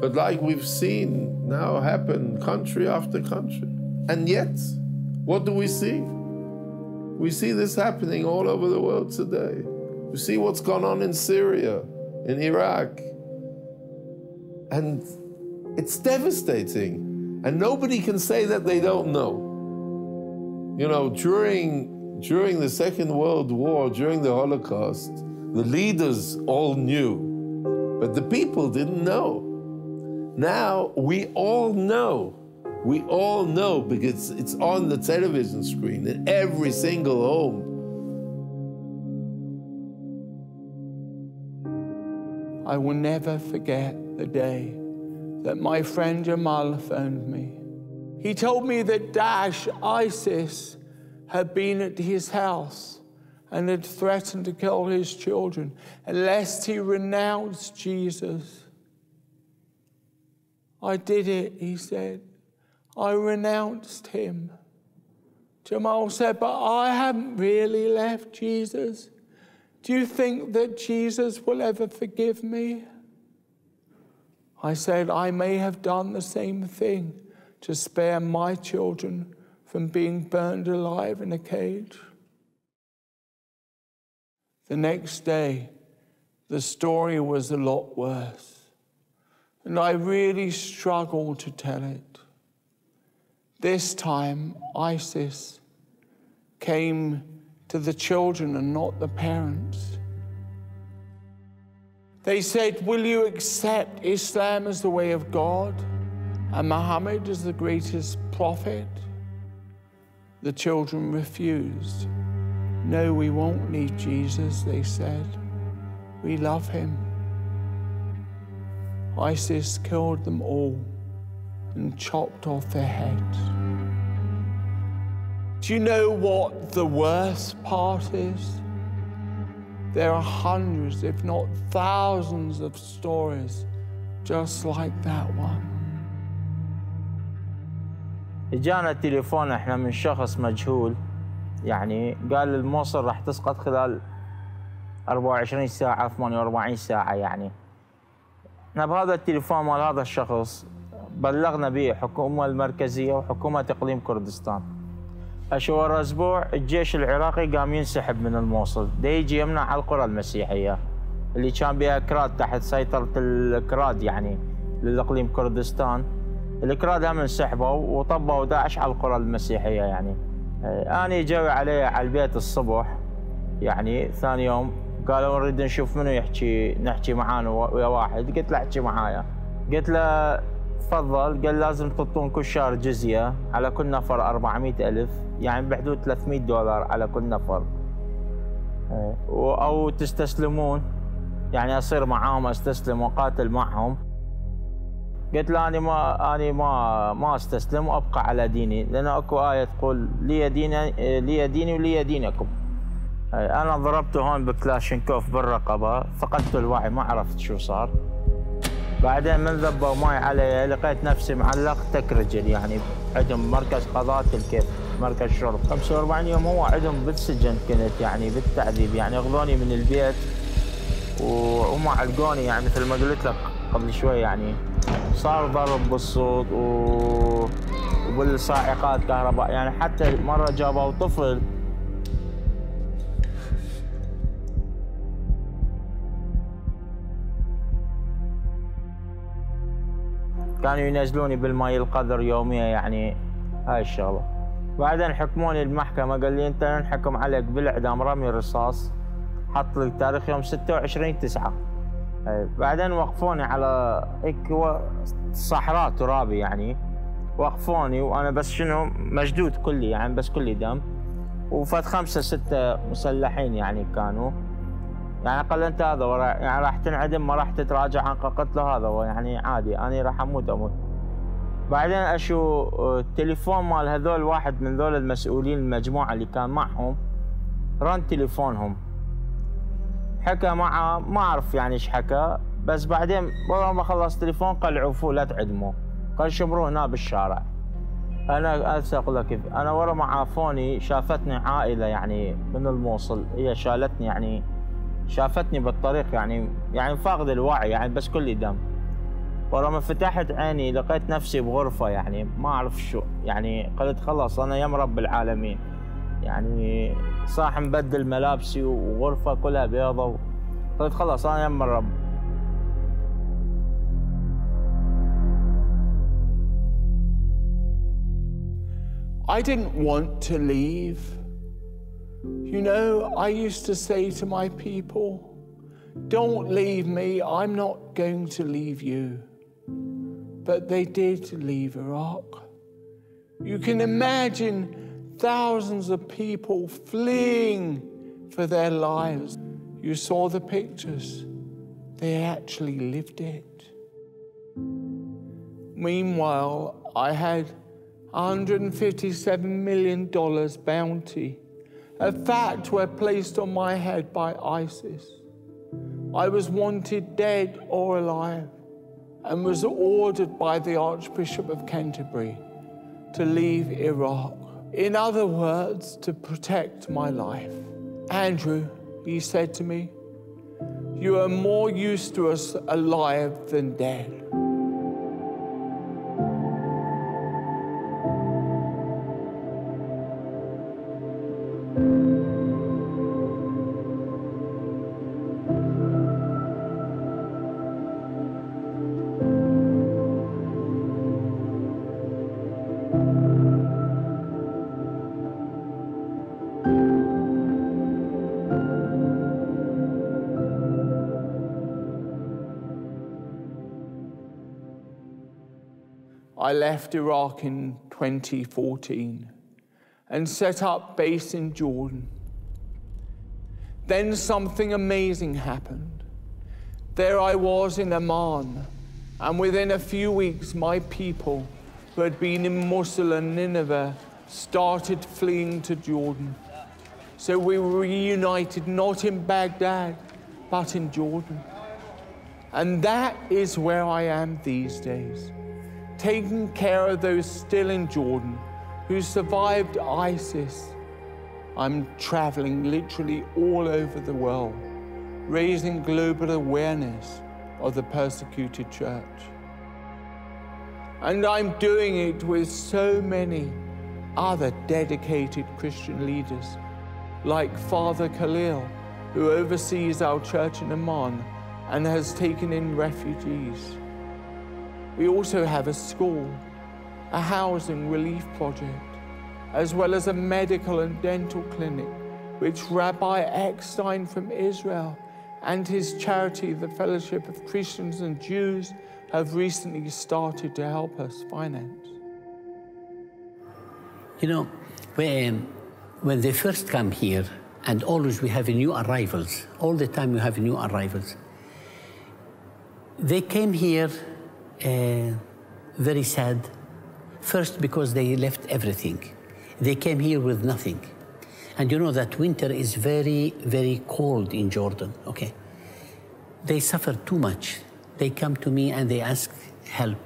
N: But like we've seen now happen country after country. And yet, what do we see? We see this happening all over the world today. We see what's gone on in Syria, in Iraq. And it's devastating. And nobody can say that they don't know. You know, during During the Second World War, during the Holocaust, the leaders all knew, but the people didn't know. Now we all know. We all know because it's on the television screen in every single home.
A: I will never forget the day that my friend Jamal phoned me. He told me that Daesh, ISIS, had been at his house and had threatened to kill his children unless he renounced Jesus. I did it, he said. I renounced him. Jamal said, but I haven't really left Jesus. Do you think that Jesus will ever forgive me? I said, I may have done the same thing to spare my children from being burned alive in a cage. The next day, the story was a lot worse, and I really struggled to tell it. This time, ISIS came to the children and not the parents. They said, will you accept Islam as the way of God and Muhammad as the greatest prophet? The children refused. No, we won't leave Jesus, they said. We love him. ISIS killed them all and chopped off their heads. Do you know what the worst part is? There are hundreds, if not thousands, of stories just like that one.
S: اجانا تليفون احنا من شخص مجهول، يعني قال الموصل راح تسقط خلال 24 ساعة 48 ساعة. يعني احنا بهذا التليفون مال هذا الشخص بلغنا به الحكومة المركزية وحكومة إقليم كردستان. ورا أسبوع الجيش العراقي قام ينسحب من الموصل، دا يجي يمنع على القرى المسيحية اللي كان بها كراد تحت سيطرة الكراد يعني للإقليم كردستان. الكراد هم انسحبوا وطبوا داعش على القرى المسيحية. يعني أنا جاوي علي على البيت الصبح، يعني ثاني يوم قالوا نريد نشوف منو نحكي معانا ويا واحد. قلت له احكي معايا. قلت له تفضل. قال لازم تعطون كل شهر جزية على كل نفر 400,000، يعني بحدود $300 على كل نفر، أو تستسلمون، يعني أصير معاهم أستسلم وقاتل معهم. قلت له أنا ما أستسلم وأبقى على ديني، لأن أكو آية تقول لي ديني ولي دينكم. أنا ضربته هون بكلاشينكوف بالرقبة، فقدت الوعي، ما عرفت شو صار. بعدين من ذبوا ماي علي لقيت نفسي معلق تك رجل، يعني عندهم مركز قضاء الكيف، مركز شرب. 45 يوم هو عندهم بالسجن كنت، يعني بالتعذيب، يعني اخذوني من البيت وهم علقوني، يعني مثل ما قلت لك قبل شوي، يعني صار ضرب بالصوت وبالصاعقات كهرباء. يعني حتى مرة جابوا طفل كانوا ينزلوني بالماء القدر يوميا، يعني هاي الشغله. بعدين حكموني المحكمه، قال لي انت نحكم عليك بالاعدام رمي الرصاص. حط لي التاريخ يوم 26/9. بعدين وقفوني على هيك صحراء ترابي، يعني وقفوني وانا بس شنو مشدود كلي، يعني بس كلي دم، وفات 5 6 مسلحين يعني كانوا. يعني قال انت هذا يعني راح تنعدم، ما راح تتراجع عن قتله، هذا هو يعني عادي، انا راح اموت. بعدين اشو التليفون مال هذول واحد من ذول المسؤولين المجموعه اللي كان معهم، رن تليفونهم حكى معه، ما اعرف يعني ايش حكى، بس بعدين ما خلص تليفون قال عفوا لا تعدموا، قال شمروه هنا بالشارع. انا اقول لك كيف، انا ورا ما عافوني شافتني عائله يعني من الموصل، هي شالتني، يعني شافتني بالطريق، يعني فاقد الوعي، يعني بس كلي دم. ولما فتحت عيني لقيت نفسي بغرفة، يعني ما أعرف شو، يعني قلت خلاص أنا يم رب العالمين، يعني صاح مبدل ملابسي وغرفة كلها بيضة، قلت خلاص أنا يم الرب.
A: I didn't want to leave, You know, I used to say to my people, don't leave me, I'm not going to leave you. But they did leave Iraq. You can imagine thousands of people fleeing for their lives. You saw the pictures. They actually lived it. Meanwhile, I had $157 million bounty. A fatwa placed on my head by ISIS. I was wanted dead or alive and was ordered by the Archbishop of Canterbury to leave Iraq. In other words, to protect my life. Andrew, he said to me, you are more used to us alive than dead. I left Iraq in 2014 and set up base in Jordan. Then something amazing happened. There I was in Amman, and within a few weeks, my people who had been in Mosul and Nineveh started fleeing to Jordan. So we were reunited not in Baghdad, but in Jordan. And that is where I am these days, taking care of those still in Jordan who survived ISIS. I'm traveling literally all over the world, raising global awareness of the persecuted church. And I'm doing it with so many other dedicated Christian leaders, like Father Khalil, who oversees our church in Amman and has taken in refugees. We also have a school, a housing relief project, as well as a medical and dental clinic, which Rabbi Eckstein from Israel and his charity, the Fellowship of Christians and Jews, have recently started to help us finance.
T: You know, when they first come here, and always we have new arrivals, all the time we have new arrivals. They came here very sad, first because they left everything. They came here with nothing. And you know that winter is very, very cold in Jordan, okay? They suffer too much. They come to me and they ask help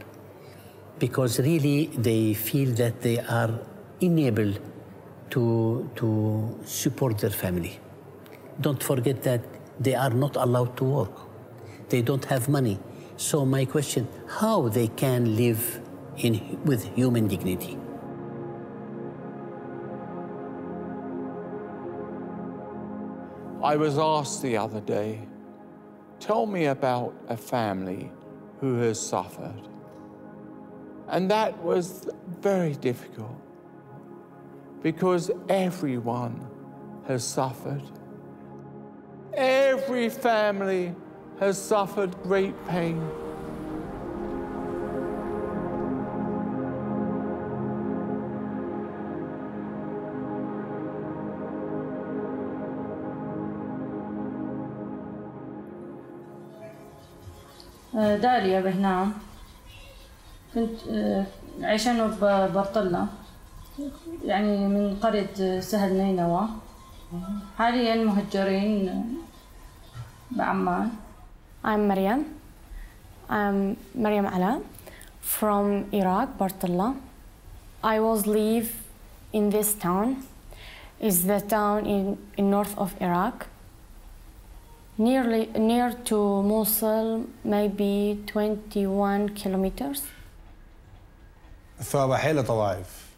T: because really they feel that they are unable to support their family. Don't forget that they are not allowed to work. They don't have money. So my question, how they can live with human dignity?
A: I was asked the other day, tell me about a family who has suffered. And that was very difficult because everyone has suffered. Every family has suffered great pain.
U: داليا بهنام كنت عايشة ببرطلة يعني من قرية سهل نينوى حاليا مهجرين بعمان.
V: I'm Maryam. I'm Maryam Ala from Iraq, Bartella. I was live in this town. It's the town in north of Iraq. Near to Mosul, maybe 21 kilometers.
W: ثوابا حيلة طوائف.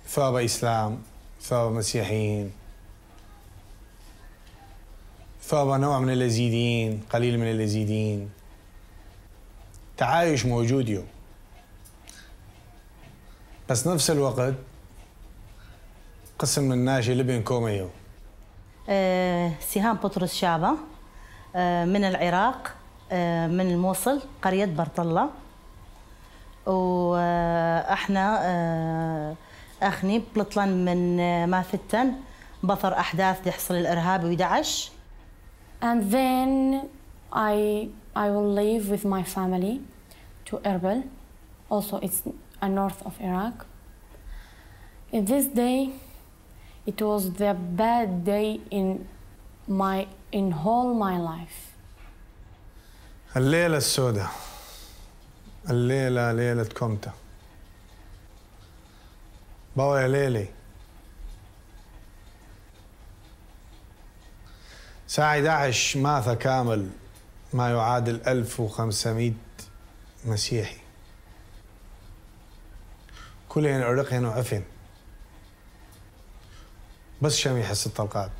W: ثوابا إسلام، ثوابا مسيحيين. ثوابا نوع من اليزيديين، قليل من اليزيديين. تعايش موجود يوم. بس نفس الوقت قسم من الناشي لبن كوميو.
B: سهام بطرس شابة من العراق، من الموصل قرية برطلة. وإحنا أخني بلطلان من مافتن بطر أحداث يحصل الإرهاب ويدعش.
V: And then I will leave with my family to Erbil. Also, it's north of Iraq. In this day, it was the bad day in whole my life.
W: الليلة السوداء، الليلة ليلة كومتا. بابا يا ليلي، ساعة 11 مات كامل ما يعادل 1500 مسيحي، كلهن عرقهن وعفن، بس شم يحس الطلقات.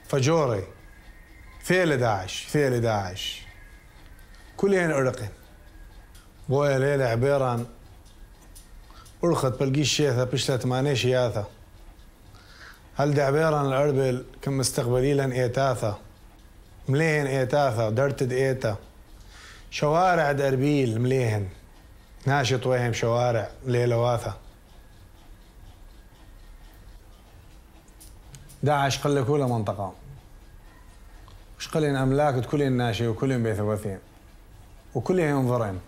W: فجوري فيل داعش كلهن عرقهن. بويا ليلة عبيران أرخت بلقي شيثة بشلة مانيش ياثة. هل دعبيران الأربل كم مستقبلي لن إيتاثة مليهن إيتاثة درتد إيتا شوارع دربيل مليهن ناشط ويهم شوارع ليلة واثة. داعش قل كل منطقة وش قلين أملاك كلين ناشي وكلين بيثوثين وكلين ينظرين.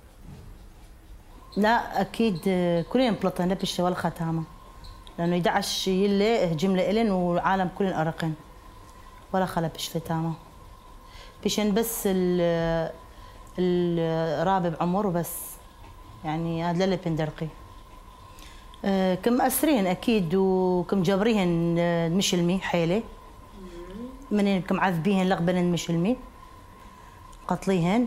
B: لا أكيد كلين بلطن بشة ولا ختامة، لأنه يدعش يلي جملة إلين والعالم كلين أرقين ولا خلا بشفتامة بيشن بس الرابع عمر وبس، يعني هذا اللي بندرقي. كم أسرين أكيد وكم جبريهن مشلمي حيلة من كم عذبيهن لغبن مشلمي قتليهن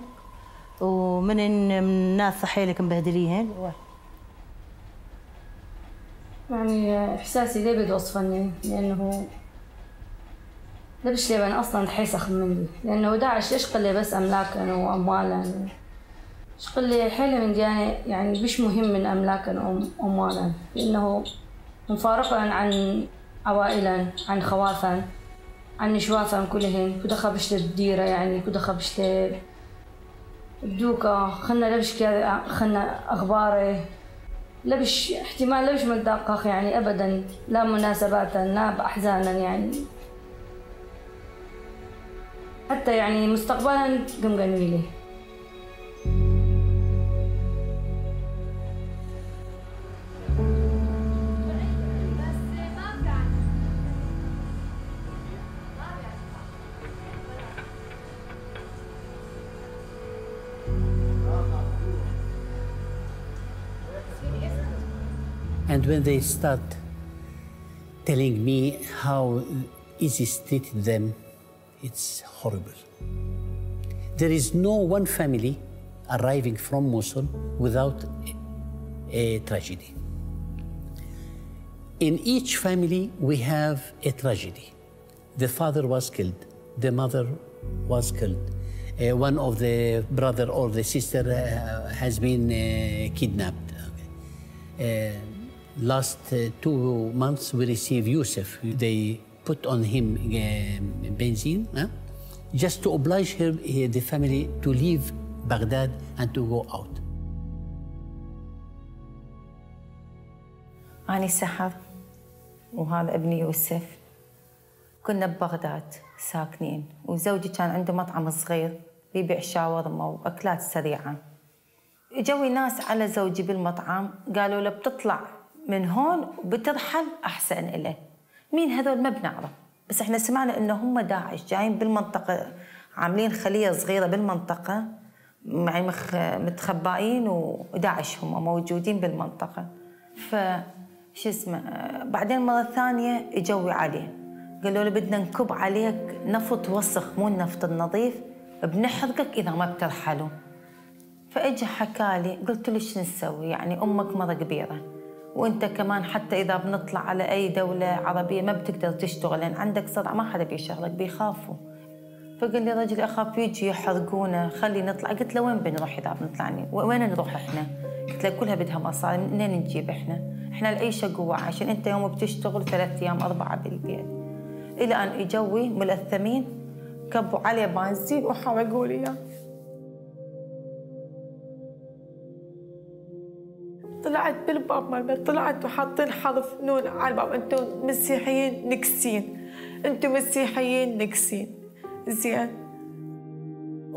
B: ومن الناس حيلة كم بهدليهن.
U: يعني إحساسي ليه بدي أوصفني، لأنه لبش ليبن أصلاً حيسخ مني، لأنه داعش ليش قل لي بس أملاكا وأموالا، إيش قل لي حيلة من ديانة، يعني مش مهم من أملاكا وأموالا، لأنه مفارقا عن عوائلا، عن خوافا، عن نشوافا كلهن، كده خبش الديرة يعني كده خبش بدوكا خلنا لبش كذا خلنا أخباري لبش احتمال لبش مدقق يعني أبداً لا مناسبات لا بأحزانا يعني حتى يعني مستقبلاً قمقني لي.
T: And when they start telling me how ISIS treated them, it's horrible. There is no one family arriving from Mosul without a tragedy. In each family, we have a tragedy. The father was killed, the mother was killed, one of the brother or the sister has been kidnapped. Last 2 months, we received Yusuf. They put on him benzene just to oblige the family to leave Baghdad and to go out.
C: أنا سحر وهذا ابني يوسف، كنا ببغداد ساكنين، وزوجي كان عنده مطعم صغير يبيع شاورما وأكلات سريعة. جوي ناس على زوجي بالمطعم قالوا له بتطلع من هون وبترحل أحسن إله. مين هذول ما بنعرف، بس احنا سمعنا إنه هم داعش جايين بالمنطقة عاملين خلية صغيرة بالمنطقة يعني متخبائين وداعش هم موجودين بالمنطقة. شو اسمه بعدين مرة ثانية اجوا عليه قالوا له بدنا نكب عليك نفط وسخ مو النفط النظيف بنحرقك إذا ما بترحلوا. فاجى حكالي قلت له شو نسوي يعني أمك مرة كبيرة وأنت كمان حتى إذا بنطلع على أي دولة عربية ما بتقدر تشتغل لأن عندك صدع ما حدا بيشغلك بيخافوا. فقال لي رجلي أخاف يجي يحرقونا، خلي نطلع. قلت له وين بنروح إذا بنطلع؟ وين نروح إحنا؟ قلت له كلها بدها مصاري، منين نجيب إحنا؟ إحنا العيشة قوة عشان أنت يوم بتشتغل 3 أيام 4 بالبيت. إلى أن إجوي ملثمين كبوا عليه بنزين وحرقوا لي إياه. طلعت بالباب مال البيت، طلعت وحاطين حرف نون على الباب: انتم مسيحيين نكسين، انتم مسيحيين نكسين. زين،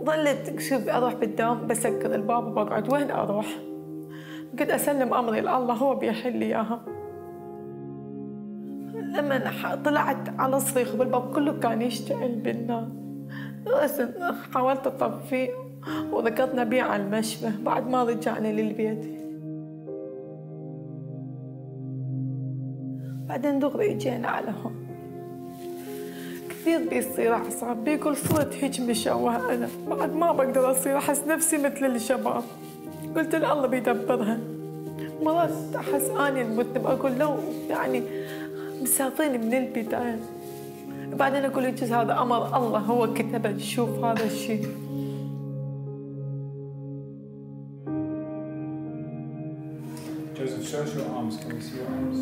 C: ظلت شوف اروح بالدوام بسكر الباب وبقعد. وين اروح؟ قلت اسلم امري لله، هو بيحل لي اياها. لما طلعت على صريخ بالباب كله كان يشتعل بالنار. حاولت اطفيه وركضنا بيه على المشفى بعد ما رجعنا للبيت. بعدين دغري اجينا على هون. كثير بيصير اعصاب، بيقول صرت هيك مشوهه انا، بعد ما بقدر اصير، احس نفسي مثل الشباب. قلت له الله بيدبرها. مرات احس اني المذنب، اقول لو يعني مسافرين من البدايه. بعدين اقول يجوز هذا امر الله، هو كتبه نشوف هذا الشيء.
F: Joseph, show us your arms. Can we see your arms?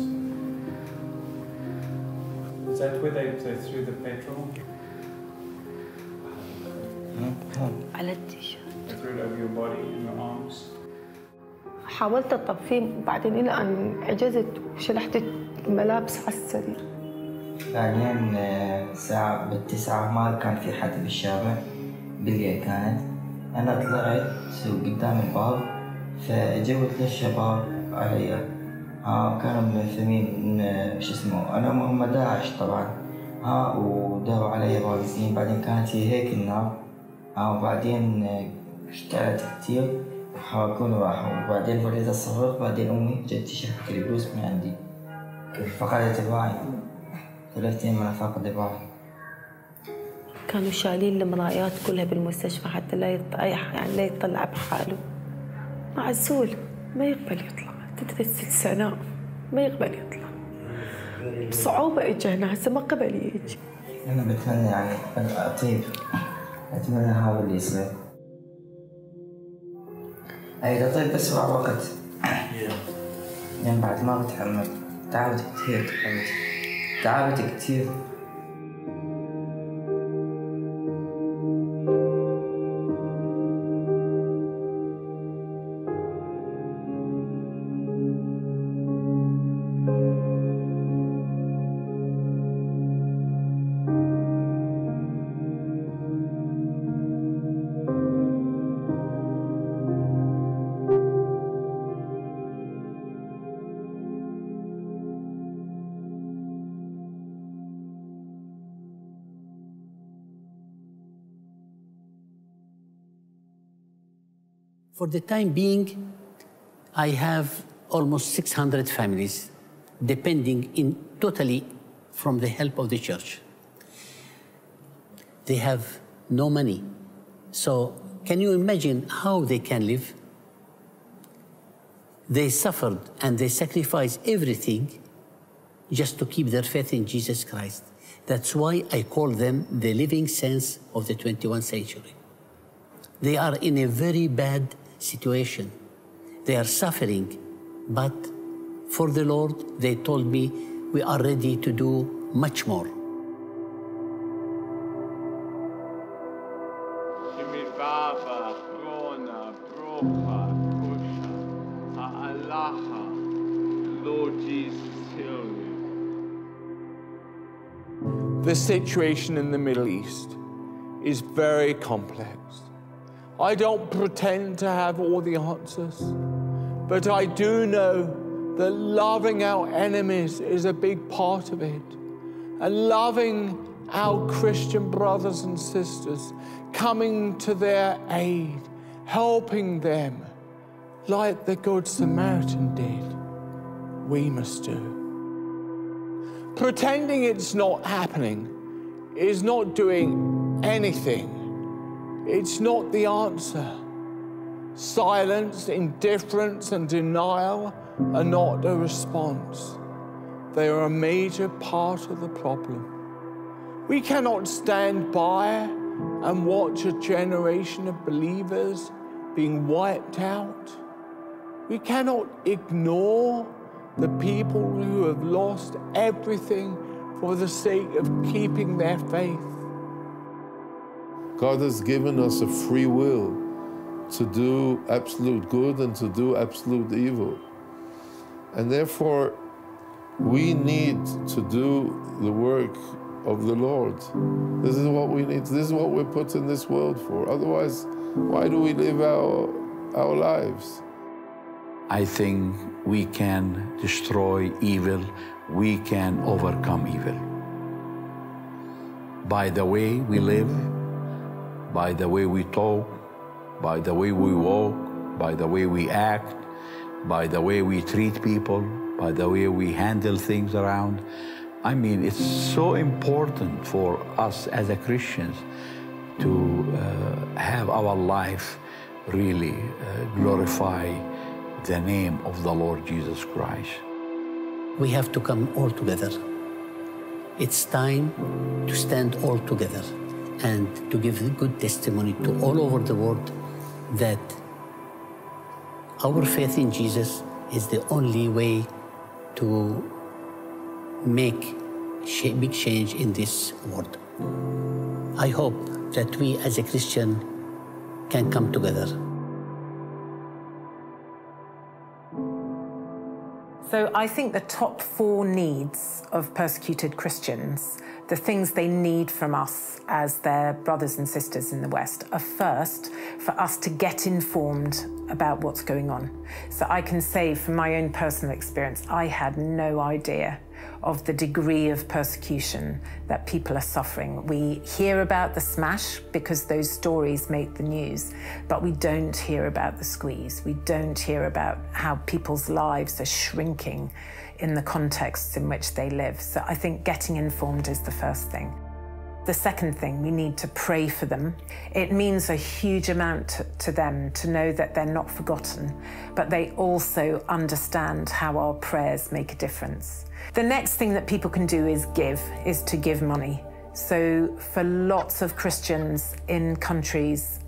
F: Is that where they threw the petrol?
C: على التيشيرت.
F: They threw it over your body and your arms.
C: حاولت اطفيه بعدين الى ان عجزت وشلحت الملابس على السرير.
G: بعدين الساعة بالتسعة ما كان في حد بالشارع، بالليل كانت. أنا طلعت قدام الباب فجوت للشباب علي. كانوا ملثمين شو اسمه، أنا هم داعش طبعا. وداروا علي بنزين. بعدين كانت هي هيك النار. وبعدين اشتعلت كتير وحركوني وراحوا. وبعدين بديت أصرخ. بعدين أمي جت شافت الفلوس من عندي، فقدت الوعي. 3 أيام أنا فاقد الوعي.
C: كانوا شايلين المرايات كلها بالمستشفى حتى لا يعني لا يطلع بحاله. معزول ما يقبل يطلع، تدري 6 سنوات ما يقبل يطلع. بصعوبة اجانا، هسه ما قبل يجي.
G: أنا بتمنى يعني أطيب، أتمنى هذا اللي يصير. أي أطيب بأسرع وقت. يعني بعد ما بتحمل، تعبت كثير. تعبت كثير.
T: For the time being, I have almost 600 families depending totally from the help of the church. They have no money. So can you imagine how they can live? They suffered and they sacrificed everything just to keep their faith in Jesus Christ. That's why I call them the living saints of the 21st century. They are in a very bad situation. They are suffering, but for the Lord, they told me, we are ready to do much more.
A: Lord Jesus, heal you. The situation in the Middle East is very complex. I don't pretend to have all the answers, but I do know that loving our enemies is a big part of it, and loving our Christian brothers and sisters, coming to their aid, helping them like the Good Samaritan did, we must do. Pretending it's not happening is not doing anything. It's not the answer. Silence, indifference, and denial are not a response. They are a major part of the problem. We cannot stand by and watch a generation of believers being wiped out. We cannot ignore the people who have lost everything for the sake of keeping their faith.
N: God has given us a free will to do absolute good and to do absolute evil. And therefore, we need to do the work of the Lord. This is what we need. This is what we're put in this world for. Otherwise, why do we live our lives?
L: I think we can destroy evil. We can overcome evil. By the way we live, by the way we talk, by the way we walk, by the way we act, by the way we treat people, by the way we handle things around. I mean, it's so important for us as a Christians to have our life really glorify the name of the Lord Jesus Christ.
T: We have to come all together. It's time to stand all together and to give a good testimony to all over the world that our faith in Jesus is the only way to make big change in this world. I hope that we as a Christian can come together.
E: So I think the top 4 needs of persecuted Christians, the things they need from us as their brothers and sisters in the West, are first, for us to get informed about what's going on. So I can say from my own personal experience, I had no idea of the degree of persecution that people are suffering. We hear about the smash because those stories make the news, but we don't hear about the squeeze. We don't hear about how people's lives are shrinking in the contexts in which they live. So I think getting informed is the first thing. The second thing, we need to pray for them. It means a huge amount to them to know that they're not forgotten, but they also understand how our prayers make a difference. The next thing that people can do is to give money. So for lots of Christians in countries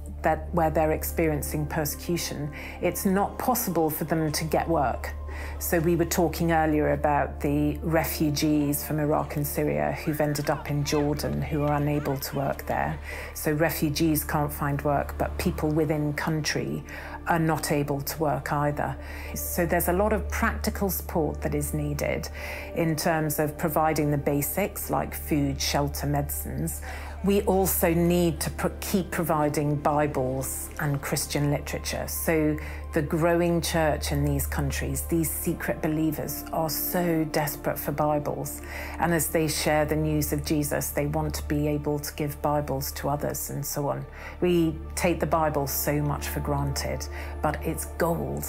E: where they're experiencing persecution, it's not possible for them to get work. So we were talking earlier about the refugees from Iraq and Syria who've ended up in Jordan who are unable to work there. So refugees can't find work, but people within country are not able to work either. So there's a lot of practical support that is needed in terms of providing the basics like food, shelter, medicines. We also need to keep providing Bibles and Christian literature. So the growing church in these countries, these secret believers, are so desperate for Bibles. And as they share the news of Jesus, they want to be able to give Bibles to others and so on. We take the Bible so much for granted, but it's gold.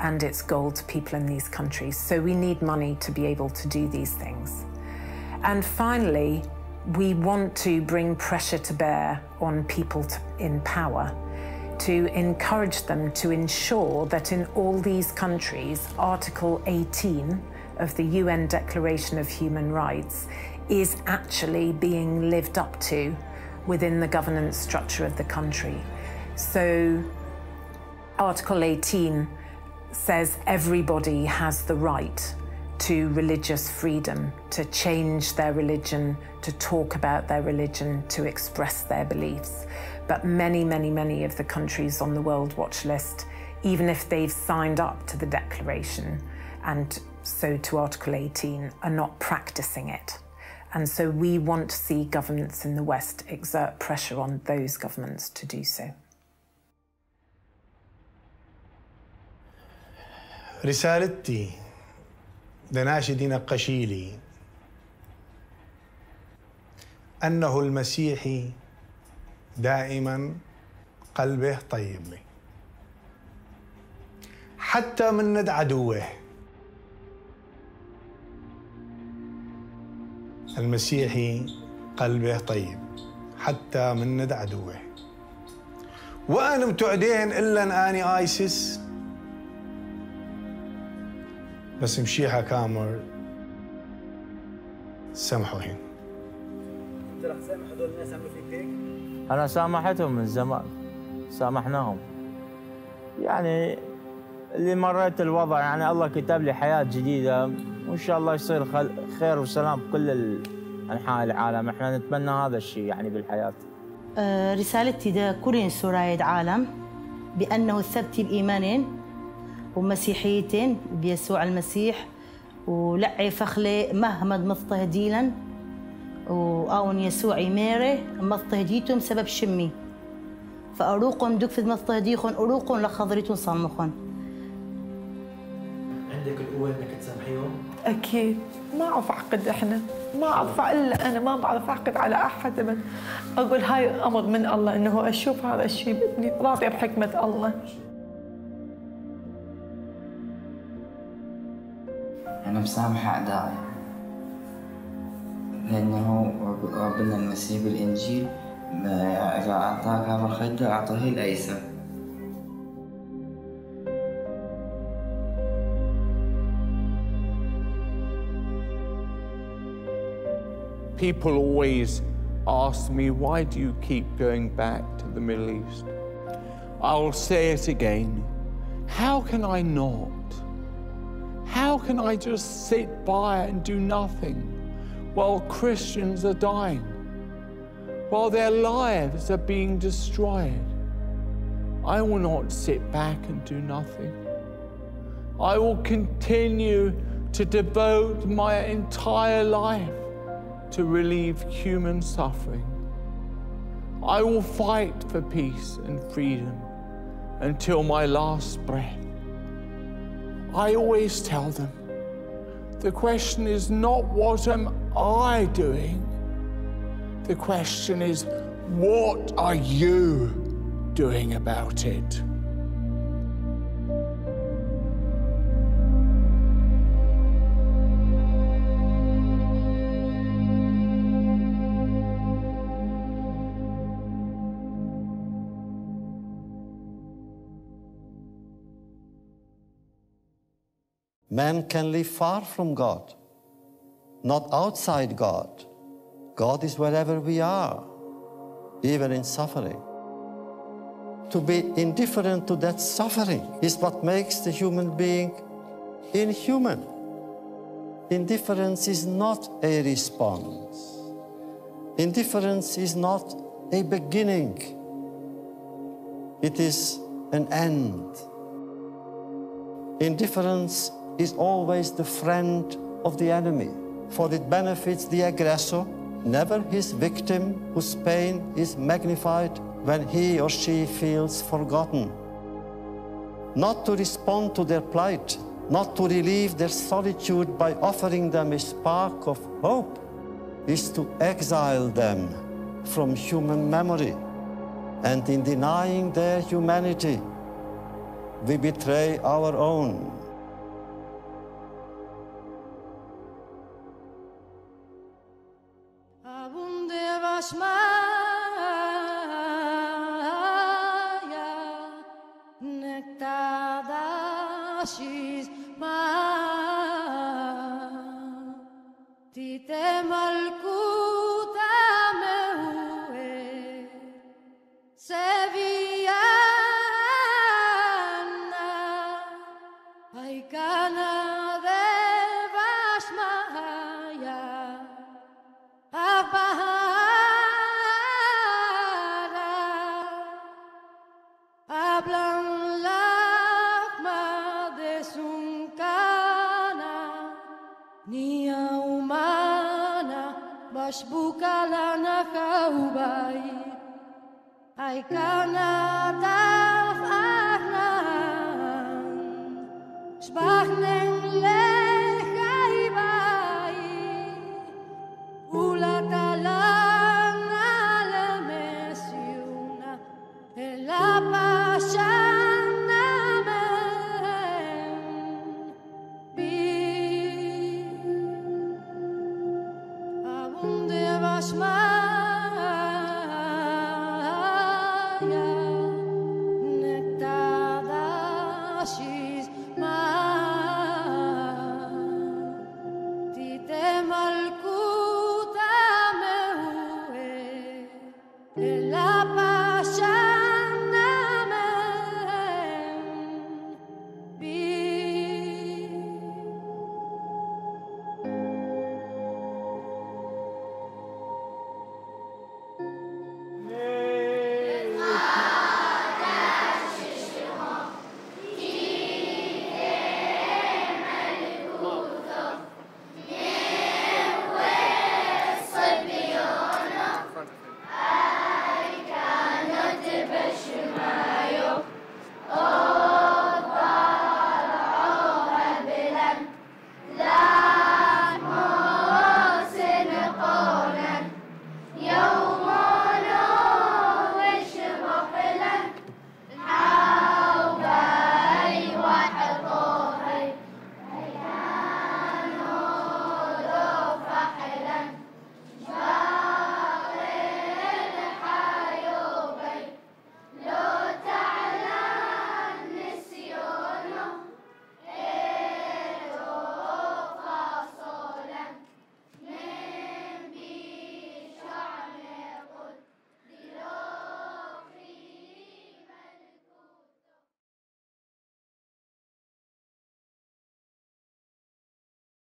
E: And it's gold to people in these countries. So we need money to be able to do these things. And finally, we want to bring pressure to bear on people in power to encourage them to ensure that in all these countries, Article 18 of the UN Declaration of Human Rights is actually being lived up to within the governance structure of the country. So Article 18 says everybody has the right to religious freedom, to change their religion, to talk about their religion, to express their beliefs. But many, many, many of the countries on the World Watch list, even if they've signed up to the declaration and so to Article 18, are not practicing it. And so we want to see governments in the West exert pressure on those governments to do so.
W: رسالتي لناشدي نقشيلي أنه المسيحي دائما قلبه طيب لي حتى من ند عدوه. المسيحي قلبه طيب حتى من ند عدوه. وأنا متعدين إلا أني آيسس بس مشيحة كامل سامحوهن.
D: انت رح تسامح هدول الناس عملوا فيك هيك؟
S: أنا سامحتهم من زمان، سامحناهم. يعني اللي مريت الوضع، يعني الله كتب لي حياة جديدة، وإن شاء الله يصير خير وسلام بكل أنحاء العالم. إحنا نتمنى هذا الشيء يعني بالحياة.
B: رسالتي دا كورين سورايد عالم بأنه الثبتي بإيمانين ومسيحيتين بيسوع المسيح، ولعي فخلي مهما مضطهديلا وأون يسوع يميري مضطهديتم سبب شمي، فأروقهم دكفد مضطهديخن أروقهم لخضريتم صمخن.
D: عندك القوة إنك تسامحيهم؟
H: أكيد. ما أعرف أعقد، إحنا ما أعرف، إلا أنا ما بعرف أعقد على أحد أبدا. أقول هاي أمر من الله، إنه أشوف هذا الشيء بإذني راضية بحكمة الله.
G: أنا مسامحة أعدائي، لأنه ربنا المسيح بالإنجيل إذا أعطاك هذا الخد أعطيه الأيسر.
A: People always ask me, why do you keep going back to the Middle East? I'll say it again. How can I not? How can I just sit by and do nothing while Christians are dying, while their lives are being destroyed? I will not sit back and do nothing. I will continue to devote my entire life to relieve human suffering. I will fight for peace and freedom until my last breath. I always tell them, the question is not what am I doing? The question is, what are you doing about it?
I: Man can live far from God, not outside God. God is wherever we are, even in suffering. To be indifferent to that suffering is what makes the human being inhuman. Indifference is not a response. Indifference is not a beginning. It is an end. Indifference is always the friend of the enemy, for it benefits the aggressor, never his victim, whose pain is magnified when he or she feels forgotten. Not to respond to their plight, not to relieve their solitude by offering them a spark of hope, is to exile them from human memory. And in denying their humanity, we betray our own.
X: La